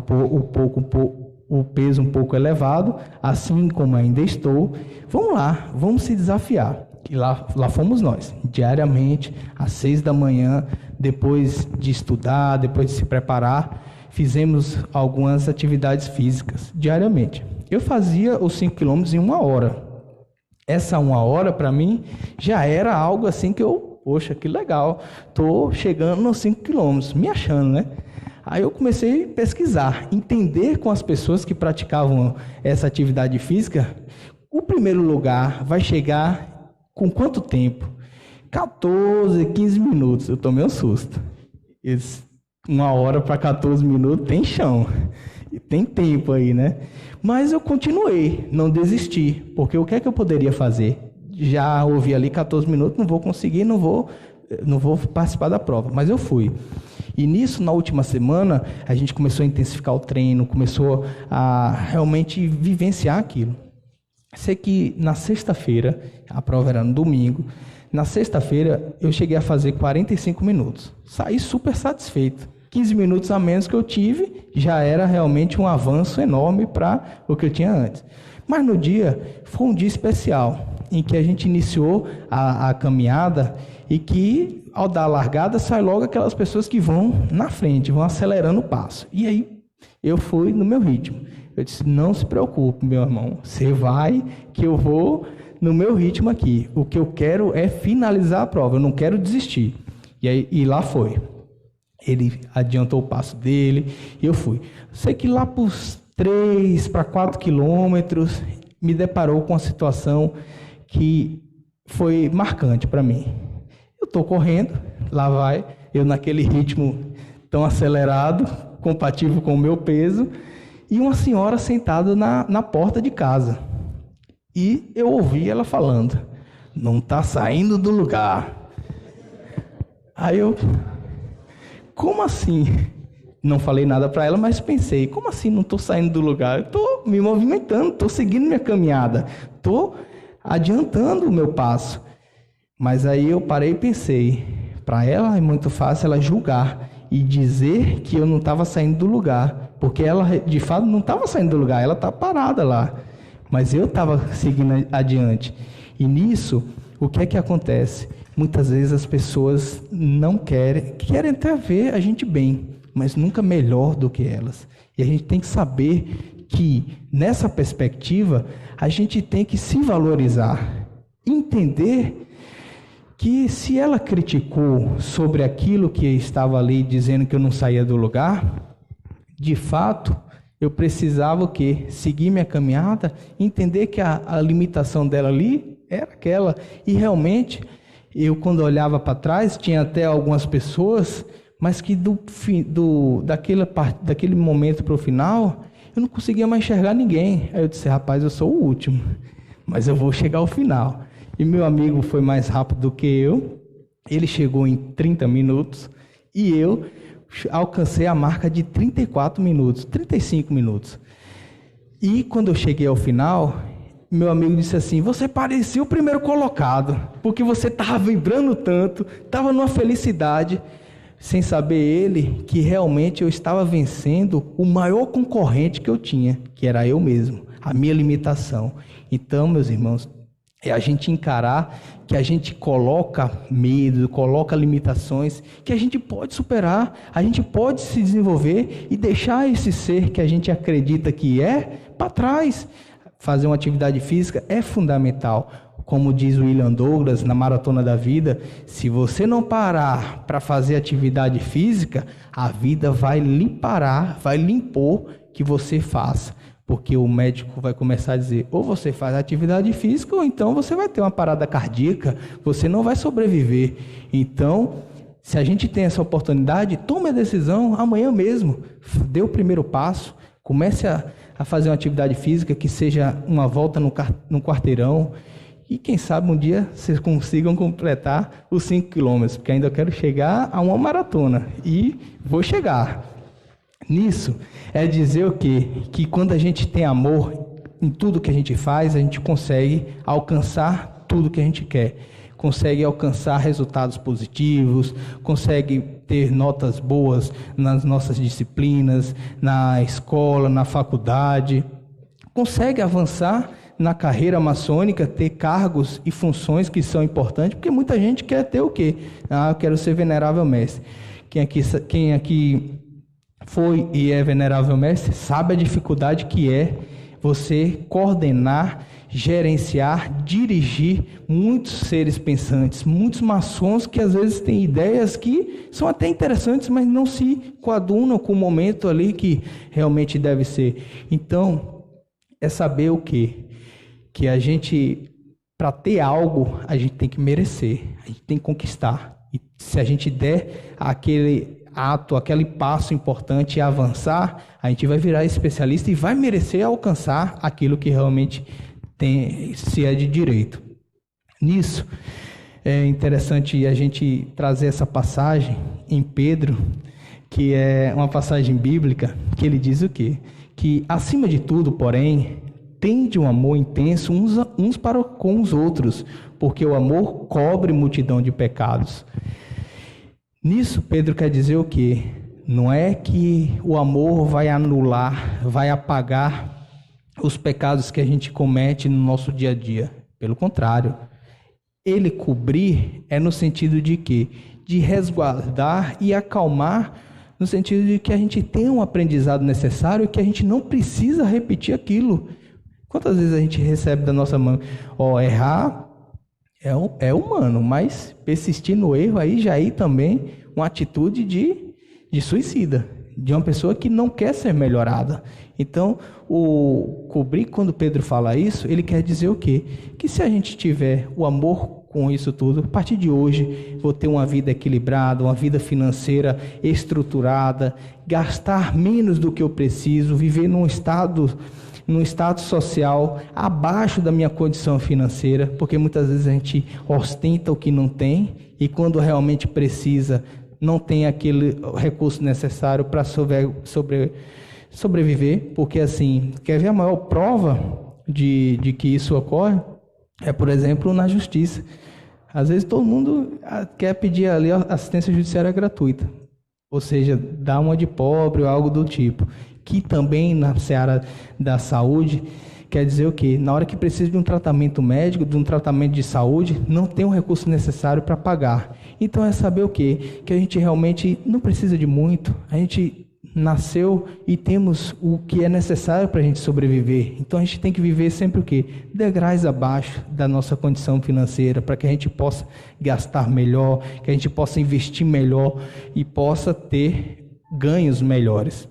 o peso um pouco elevado, assim como ainda estou. Vamos lá, vamos se desafiar. E lá fomos nós, diariamente, às 6 da manhã, depois de estudar, depois de se preparar, fizemos algumas atividades físicas, diariamente. Eu fazia os 5 quilômetros em 1 hora. Essa 1 hora, para mim, já era algo assim que poxa, que legal, estou chegando nos 5 quilômetros, me achando, né? Aí eu comecei a pesquisar, entender com as pessoas que praticavam essa atividade física, o primeiro lugar vai chegar com quanto tempo? 14, 15 minutos. Eu tomei um susto. 1 hora para 14 minutos tem chão. E tem tempo aí, né? Mas eu continuei, não desisti. Porque o que é que eu poderia fazer? Já ouvi ali 14 minutos, não vou conseguir, não vou participar da prova. Mas eu fui. E nisso, na última semana, a gente começou a intensificar o treino, começou a realmente vivenciar aquilo. Sei que na sexta-feira, a prova era no domingo, na sexta-feira eu cheguei a fazer 45 minutos. Saí super satisfeito. 15 minutos a menos que eu tive, já era realmente um avanço enorme para o que eu tinha antes. Mas no dia, foi um dia especial, em que a gente iniciou a caminhada e que, ao dar a largada, sai logo aquelas pessoas que vão na frente, vão acelerando o passo. E aí, eu fui no meu ritmo. Eu disse, não se preocupe, meu irmão, você vai que eu vou no meu ritmo aqui. O que eu quero é finalizar a prova, eu não quero desistir. E lá foi. Ele adiantou o passo dele e eu fui. Sei que lá por 3 para 4 quilômetros me deparou com uma situação que foi marcante para mim. Eu estou correndo, lá vai, eu naquele ritmo tão acelerado, compatível com o meu peso, e uma senhora sentada na porta de casa. E eu ouvi ela falando, não está saindo do lugar. Aí eu, como assim? Não falei nada para ela, mas pensei, como assim não estou saindo do lugar? Eu estou me movimentando, estou seguindo minha caminhada, estou adiantando o meu passo. Mas aí eu parei e pensei, para ela é muito fácil ela julgar e dizer que eu não estava saindo do lugar, porque ela de fato não estava saindo do lugar, ela está parada lá, mas eu estava seguindo adiante. E nisso, o que é que acontece? Muitas vezes as pessoas não querem até ver a gente bem, mas nunca melhor do que elas. E a gente tem que saber que, nessa perspectiva, a gente tem que se valorizar, entender que se ela criticou sobre aquilo que estava ali, dizendo que eu não saía do lugar, de fato, eu precisava o quê? Seguir minha caminhada, entender que a limitação dela ali era aquela. E realmente, eu quando olhava para trás, tinha até algumas pessoas, mas que daquele momento para o final, eu não conseguia mais enxergar ninguém. Aí eu disse, rapaz, eu sou o último, mas eu vou chegar ao final. E meu amigo foi mais rápido do que eu, ele chegou em 30 minutos e eu alcancei a marca de 34 minutos, 35 minutos. E quando eu cheguei ao final, meu amigo disse assim, você parecia o primeiro colocado, porque você estava vibrando tanto, estava numa felicidade, sem saber ele que realmente eu estava vencendo o maior concorrente que eu tinha, que era eu mesmo, a minha limitação. Então, meus irmãos, é a gente encarar que a gente coloca medo, coloca limitações, que a gente pode superar, a gente pode se desenvolver e deixar esse ser que a gente acredita que é para trás. Fazer uma atividade física é fundamental. Como diz o William Douglas na Maratona da Vida, se você não parar para fazer atividade física, a vida vai lhe parar, vai lhe impor que você faça. Porque o médico vai começar a dizer, ou você faz atividade física, ou então você vai ter uma parada cardíaca, você não vai sobreviver. Então, se a gente tem essa oportunidade, tome a decisão amanhã mesmo, dê o primeiro passo, comece a fazer uma atividade física que seja uma volta no quarteirão, e quem sabe um dia vocês consigam completar os 5 quilômetros, porque ainda quero chegar a uma maratona, e vou chegar. Nisso, é dizer o quê? Que quando a gente tem amor em tudo que a gente faz, a gente consegue alcançar tudo que a gente quer. Consegue alcançar resultados positivos, consegue ter notas boas nas nossas disciplinas, na escola, na faculdade. Consegue avançar na carreira maçônica ter cargos e funções que são importantes, porque muita gente quer ter o quê? Eu quero ser venerável mestre. Quem aqui foi e é venerável mestre sabe a dificuldade que é você coordenar, gerenciar, dirigir muitos seres pensantes, muitos maçons que às vezes têm ideias que são até interessantes, mas não se coadunam com o momento ali que realmente deve ser. Então, é saber o quê? Que a gente, para ter algo, a gente tem que merecer, a gente tem que conquistar. E se a gente der aquele ato, aquele passo importante e avançar, a gente vai virar especialista e vai merecer alcançar aquilo que realmente tem, se é de direito. Nisso, é interessante a gente trazer essa passagem em Pedro, que é uma passagem bíblica, que ele diz o quê? Que, acima de tudo, porém, tende um amor intenso uns para com os outros, porque o amor cobre multidão de pecados. Nisso, Pedro quer dizer o quê? Não é que o amor vai anular, vai apagar os pecados que a gente comete no nosso dia a dia. Pelo contrário, ele cobrir é no sentido de quê? De resguardar e acalmar, no sentido de que a gente tem um aprendizado necessário e que a gente não precisa repetir aquilo. Quantas vezes a gente recebe da nossa mãe, errar é humano, mas persistir no erro aí já é também uma atitude de suicida, de uma pessoa que não quer ser melhorada. Então, o cobrir, quando Pedro fala isso, ele quer dizer o quê? Que se a gente tiver o amor com isso tudo, a partir de hoje, vou ter uma vida equilibrada, uma vida financeira estruturada, gastar menos do que eu preciso, viver num status social abaixo da minha condição financeira, porque muitas vezes a gente ostenta o que não tem e quando realmente precisa, não tem aquele recurso necessário para sobreviver, porque assim, quer ver a maior prova de que isso ocorre? É, por exemplo, na justiça. Às vezes todo mundo quer pedir ali assistência judiciária gratuita, ou seja, dar uma de pobre ou algo do tipo, que também na seara da saúde quer dizer o quê? Na hora que precisa de um tratamento médico, de um tratamento de saúde, não tem o recurso necessário para pagar. Então é saber o quê? Que a gente realmente não precisa de muito, a gente nasceu e temos o que é necessário para a gente sobreviver. Então a gente tem que viver sempre o quê? Degraus abaixo da nossa condição financeira, para que a gente possa gastar melhor, que a gente possa investir melhor e possa ter ganhos melhores.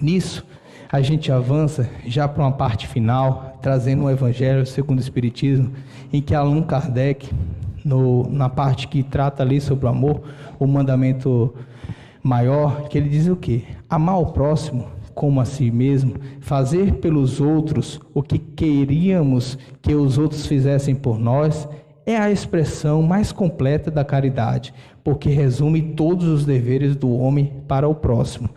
Nisso, a gente avança já para uma parte final, trazendo o Evangelho segundo o Espiritismo, em que Allan Kardec, na parte que trata ali sobre o amor, o mandamento maior, que ele diz o quê? Amar o próximo como a si mesmo, fazer pelos outros o que queríamos que os outros fizessem por nós, é a expressão mais completa da caridade, porque resume todos os deveres do homem para o próximo.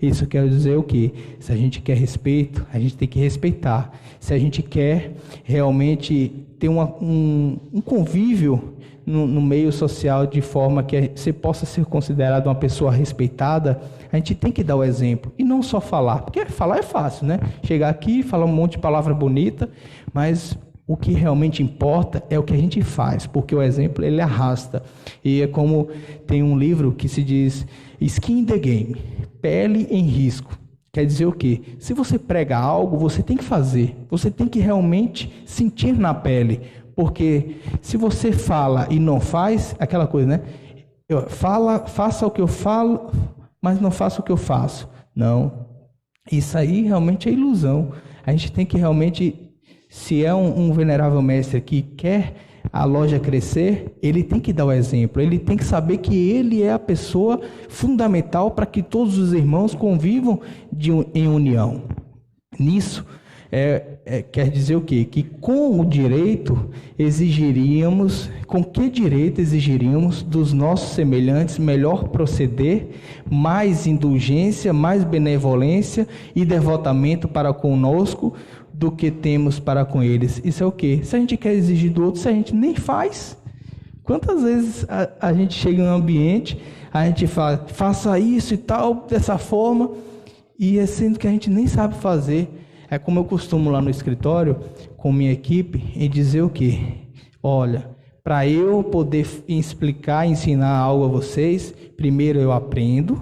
Isso quer dizer o quê? Se a gente quer respeito, a gente tem que respeitar. Se a gente quer realmente ter um convívio no meio social de forma que você possa ser considerado uma pessoa respeitada, a gente tem que dar o exemplo. E não só falar, porque falar é fácil, né? Chegar aqui, falar um monte de palavra bonita, mas o que realmente importa é o que a gente faz, porque o exemplo ele arrasta. E é como tem um livro que se diz Skin in the Game, pele em risco. Quer dizer o quê? Se você prega algo, você tem que fazer. Você tem que realmente sentir na pele. Porque se você fala e não faz, aquela coisa, né? Faça o que eu falo, mas não faça o que eu faço. Não. Isso aí realmente é ilusão. A gente tem que realmente, se é um venerável mestre que quer a loja crescer, ele tem que dar o exemplo, ele tem que saber que ele é a pessoa fundamental para que todos os irmãos convivam em união. Nisso, quer dizer o quê? Que com que direito exigiríamos dos nossos semelhantes melhor proceder, mais indulgência, mais benevolência e devotamento para conosco, do que temos para com eles. Isso é o quê? Se a gente quer exigir do outro, se a gente nem faz. Quantas vezes a gente chega em um ambiente, a gente fala, faça isso e tal, dessa forma, e é sendo que a gente nem sabe fazer. É como eu costumo lá no escritório, com minha equipe, e dizer o quê? Olha, para eu poder explicar, ensinar algo a vocês, primeiro eu aprendo,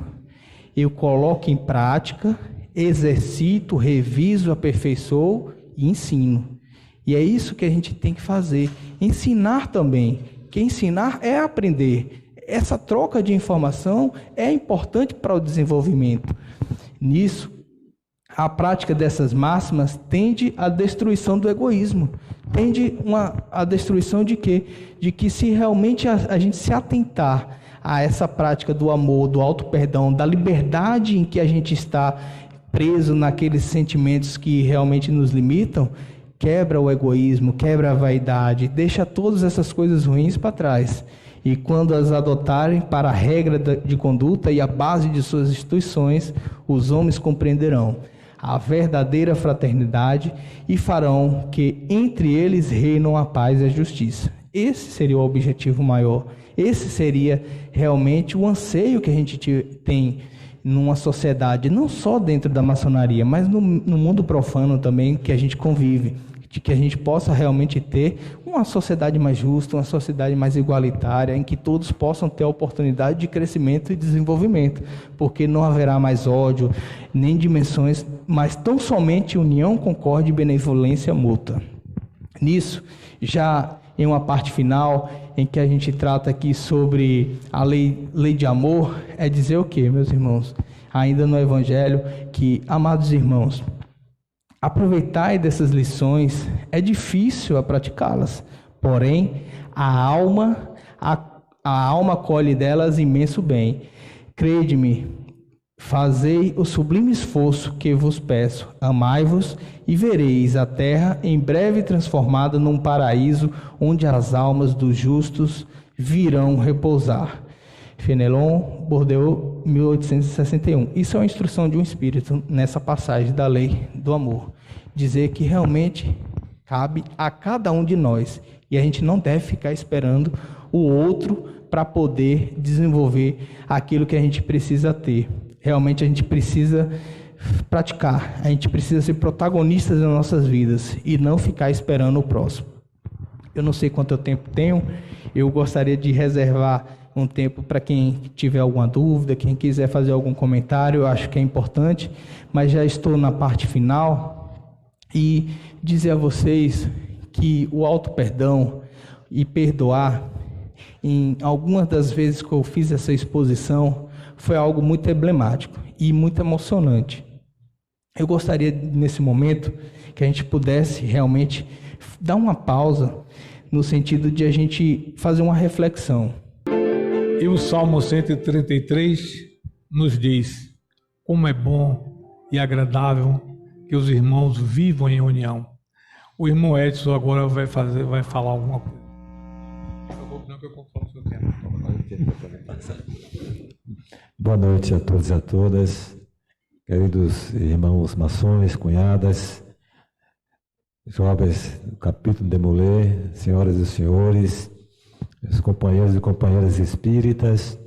eu coloco em prática, exercito, reviso, aperfeiçoo e ensino. E é isso que a gente tem que fazer. Ensinar também. Que ensinar é aprender. Essa troca de informação é importante para o desenvolvimento. Nisso, a prática dessas máximas tende à destruição do egoísmo. Tende à destruição de quê? De que se realmente a gente se atentar a essa prática do amor, do auto-perdão, da liberdade em que a gente está preso naqueles sentimentos que realmente nos limitam, quebra o egoísmo, quebra a vaidade, deixa todas essas coisas ruins para trás. E quando as adotarem para a regra de conduta e a base de suas instituições, os homens compreenderão a verdadeira fraternidade e farão que entre eles reinam a paz e a justiça. Esse seria o objetivo maior. Esse seria realmente o anseio que a gente tem numa sociedade, não só dentro da maçonaria, mas no mundo profano também que a gente convive, de que a gente possa realmente ter uma sociedade mais justa, uma sociedade mais igualitária, em que todos possam ter a oportunidade de crescimento e desenvolvimento, porque não haverá mais ódio, nem dimensões, mas tão somente união, concórdia e benevolência mútua. Nisso, já em uma parte final, em que a gente trata aqui sobre a lei de amor, é dizer o quê, meus irmãos? Ainda no Evangelho, que, amados irmãos, aproveitai dessas lições, é difícil a praticá-las, porém, a alma colhe delas imenso bem. Crede-me, fazei o sublime esforço que vos peço, amai-vos e vereis a terra em breve transformada num paraíso onde as almas dos justos virão repousar. Fenelon, Bordeaux, 1861. Isso é uma instrução de um espírito nessa passagem da lei do amor. Dizer que realmente cabe a cada um de nós e a gente não deve ficar esperando o outro para poder desenvolver aquilo que a gente precisa ter. Realmente a gente precisa praticar, a gente precisa ser protagonistas das nossas vidas e não ficar esperando o próximo. Eu não sei quanto tempo tenho, eu gostaria de reservar um tempo para quem tiver alguma dúvida, quem quiser fazer algum comentário, eu acho que é importante, mas já estou na parte final e dizer a vocês que o auto-perdão e perdoar, em algumas das vezes que eu fiz essa exposição, foi algo muito emblemático e muito emocionante. Eu gostaria, nesse momento, que a gente pudesse realmente dar uma pausa, no sentido de a gente fazer uma reflexão. E o Salmo 133 nos diz: como é bom e agradável que os irmãos vivam em união. O irmão Edson agora vai falar alguma coisa. Boa noite a todos e a todas, queridos irmãos maçons, cunhadas, jovens do capítulo de Molé, senhoras e senhores, meus companheiros e companheiras espíritas.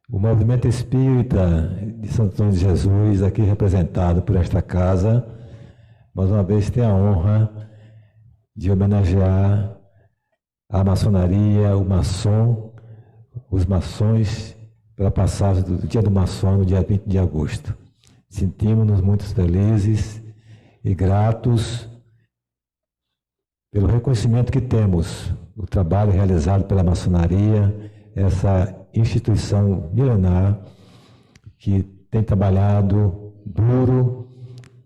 O movimento espírita de Santo Antônio de Jesus, aqui representado por esta casa, mais uma vez tem a honra de homenagear a maçonaria, o maçom, os maçons, pela passagem do Dia do Maçom, no dia 20 de agosto. Sentimos-nos muito felizes e gratos pelo reconhecimento que temos, o trabalho realizado pela maçonaria, essa instituição milenar que tem trabalhado duro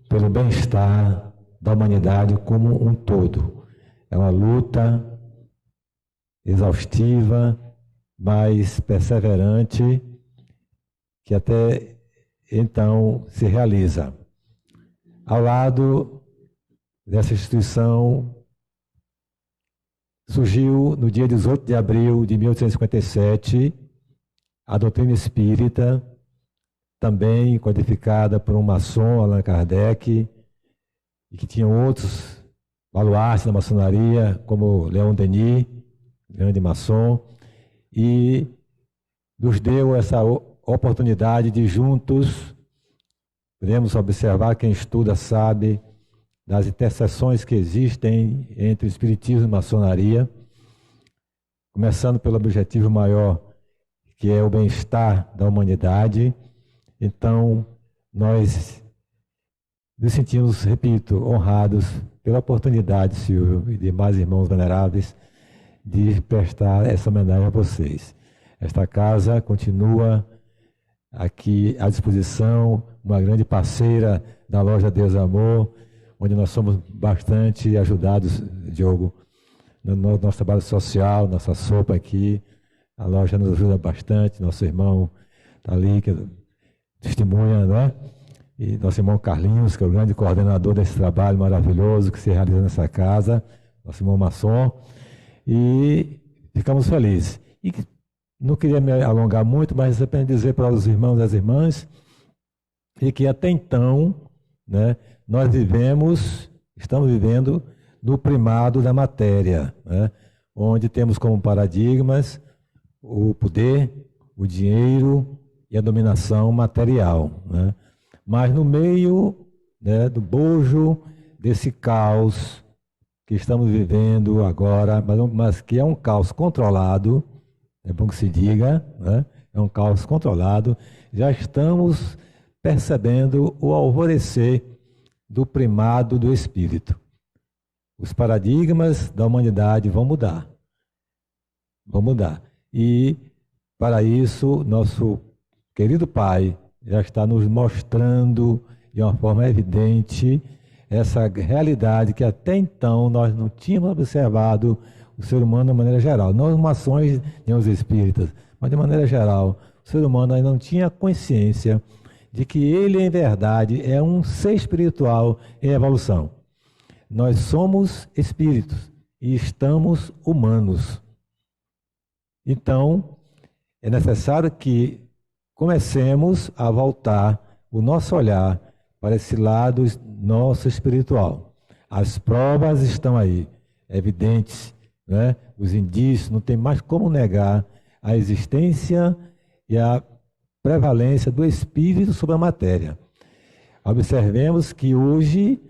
pelo bem-estar da humanidade como um todo. É uma luta exaustiva, mas perseverante, que até então se realiza. Ao lado dessa instituição, surgiu no dia 18 de abril de 1857 a doutrina espírita, também codificada por um maçom, Allan Kardec, e que tinha outros baluartes da maçonaria, como Leon Denis, grande maçom, e nos deu essa oportunidade de juntos, podemos observar, quem estuda sabe, das interseções que existem entre o Espiritismo e a maçonaria, começando pelo objetivo maior, que é o bem-estar da humanidade. Então, nós nos sentimos, repito, honrados pela oportunidade, Silvio, e demais irmãos veneráveis, de prestar essa homenagem a vocês. Esta casa continua aqui à disposição, uma grande parceira da loja Deus Amor, onde nós somos bastante ajudados, Diogo, no nosso trabalho social, nossa sopa aqui. A loja nos ajuda bastante, nosso irmão está ali, que testemunha, né? E nosso irmão Carlinhos, que é o grande coordenador desse trabalho maravilhoso que se realiza nessa casa, nosso irmão maçom, e ficamos felizes. E não queria me alongar muito, mas apenas dizer para os irmãos e as irmãs e que até então, né, nós estamos vivendo no primado da matéria, né, onde temos como paradigmas o poder, o dinheiro e a dominação material, né? Mas no meio, né, do bojo desse caos que estamos vivendo agora, mas que é um caos controlado, é bom que se diga, né? É um caos controlado, já estamos percebendo o alvorecer do primado do espírito. Os paradigmas da humanidade vão mudar. Vão mudar. E, para isso, nosso querido Pai já está nos mostrando de uma forma evidente essa realidade que até então nós não tínhamos observado o ser humano de maneira geral. Não os maçons nem os espíritas, mas de maneira geral, o ser humano ainda não tinha consciência de que ele, em verdade, é um ser espiritual em evolução. Nós somos espíritos e estamos humanos. Então, é necessário que comecemos a voltar o nosso olhar para esse lado nosso espiritual. As provas estão aí, evidentes, né? Os indícios, não tem mais como negar a existência e a prevalência do espírito sobre a matéria. Observemos que hoje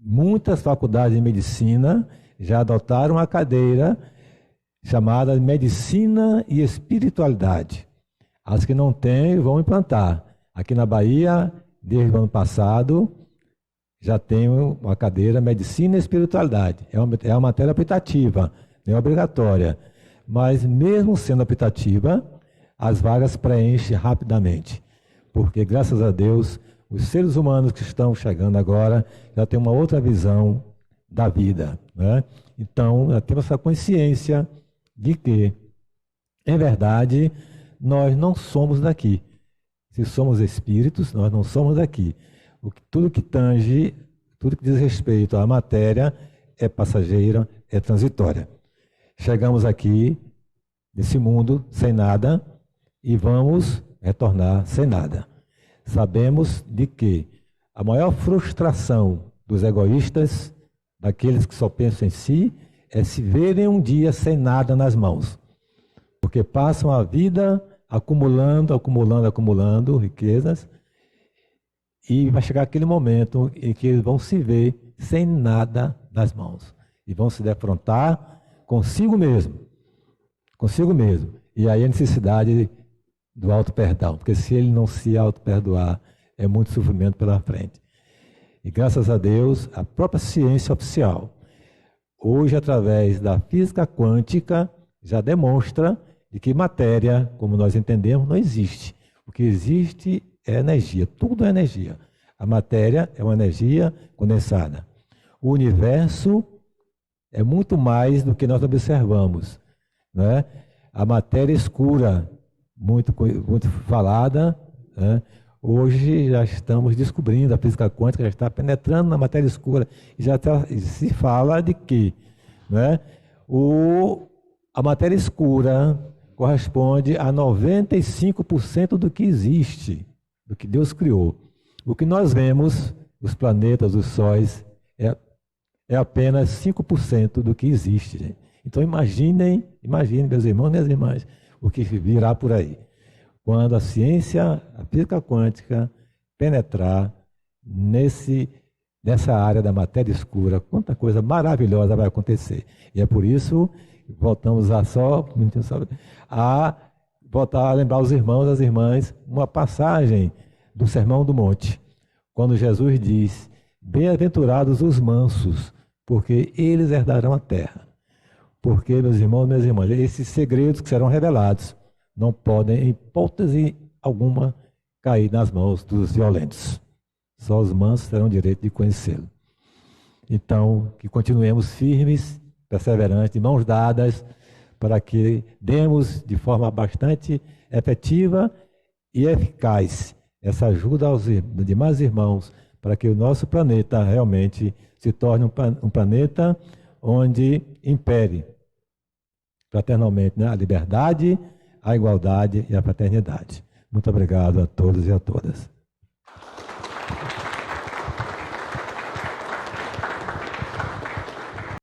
muitas faculdades de medicina já adotaram a cadeira chamada Medicina e Espiritualidade. As que não têm vão implantar. Aqui na Bahia, desde o ano passado, já tem uma cadeira Medicina e Espiritualidade. É uma matéria optativa, não é obrigatória. Mas mesmo sendo optativa, as vagas preenchem rapidamente. Porque, graças a Deus, os seres humanos que estão chegando agora já têm uma outra visão da vida, né? Então, já temos essa consciência de que, em verdade, nós não somos daqui. Se somos espíritos, nós não somos daqui. Tudo que tange, tudo que diz respeito à matéria é passageira, é transitória. Chegamos aqui, nesse mundo, sem nada, e vamos retornar sem nada. Sabemos de que a maior frustração dos egoístas, daqueles que só pensam em si, é se verem um dia sem nada nas mãos. Porque passam a vida acumulando riquezas, e vai chegar aquele momento em que eles vão se ver sem nada nas mãos. E vão se defrontar consigo mesmo. Consigo mesmo. E aí a necessidade do auto-perdão. Porque se ele não se auto-perdoar, é muito sofrimento pela frente. E graças a Deus, a própria ciência oficial, hoje, através da física quântica, já demonstra de que matéria, como nós entendemos, não existe. O que existe é energia, tudo é energia. A matéria é uma energia condensada. O universo é muito mais do que nós observamos, né? A matéria escura, muito falada, né? Hoje já estamos descobrindo, a física quântica já está penetrando na matéria escura, e já se fala de que, né, a matéria escura corresponde a 95% do que existe, do que Deus criou. O que nós vemos, os planetas, os sóis, é apenas 5% do que existe, gente. Então imaginem, meus irmãos e minhas irmãs, o que virá por aí. Quando a ciência, a física quântica, penetrar nesse nessa área da matéria escura, quanta coisa maravilhosa vai acontecer. E é por isso, voltamos a voltar a lembrar os irmãos e as irmãs uma passagem do Sermão do Monte, quando Jesus diz: bem-aventurados os mansos, porque eles herdarão a terra. Porque, meus irmãos e minhas irmãs, esses segredos que serão revelados não podem, em hipótese alguma, cair nas mãos dos violentos. Só os mansos terão direito de conhecê-lo. Então, que continuemos firmes, perseverantes, de mãos dadas, para que demos de forma bastante efetiva e eficaz essa ajuda aos demais irmãos, para que o nosso planeta realmente se torne um planeta onde impere fraternalmente, né, a liberdade, a igualdade e a fraternidade. Muito obrigado a todos e a todas.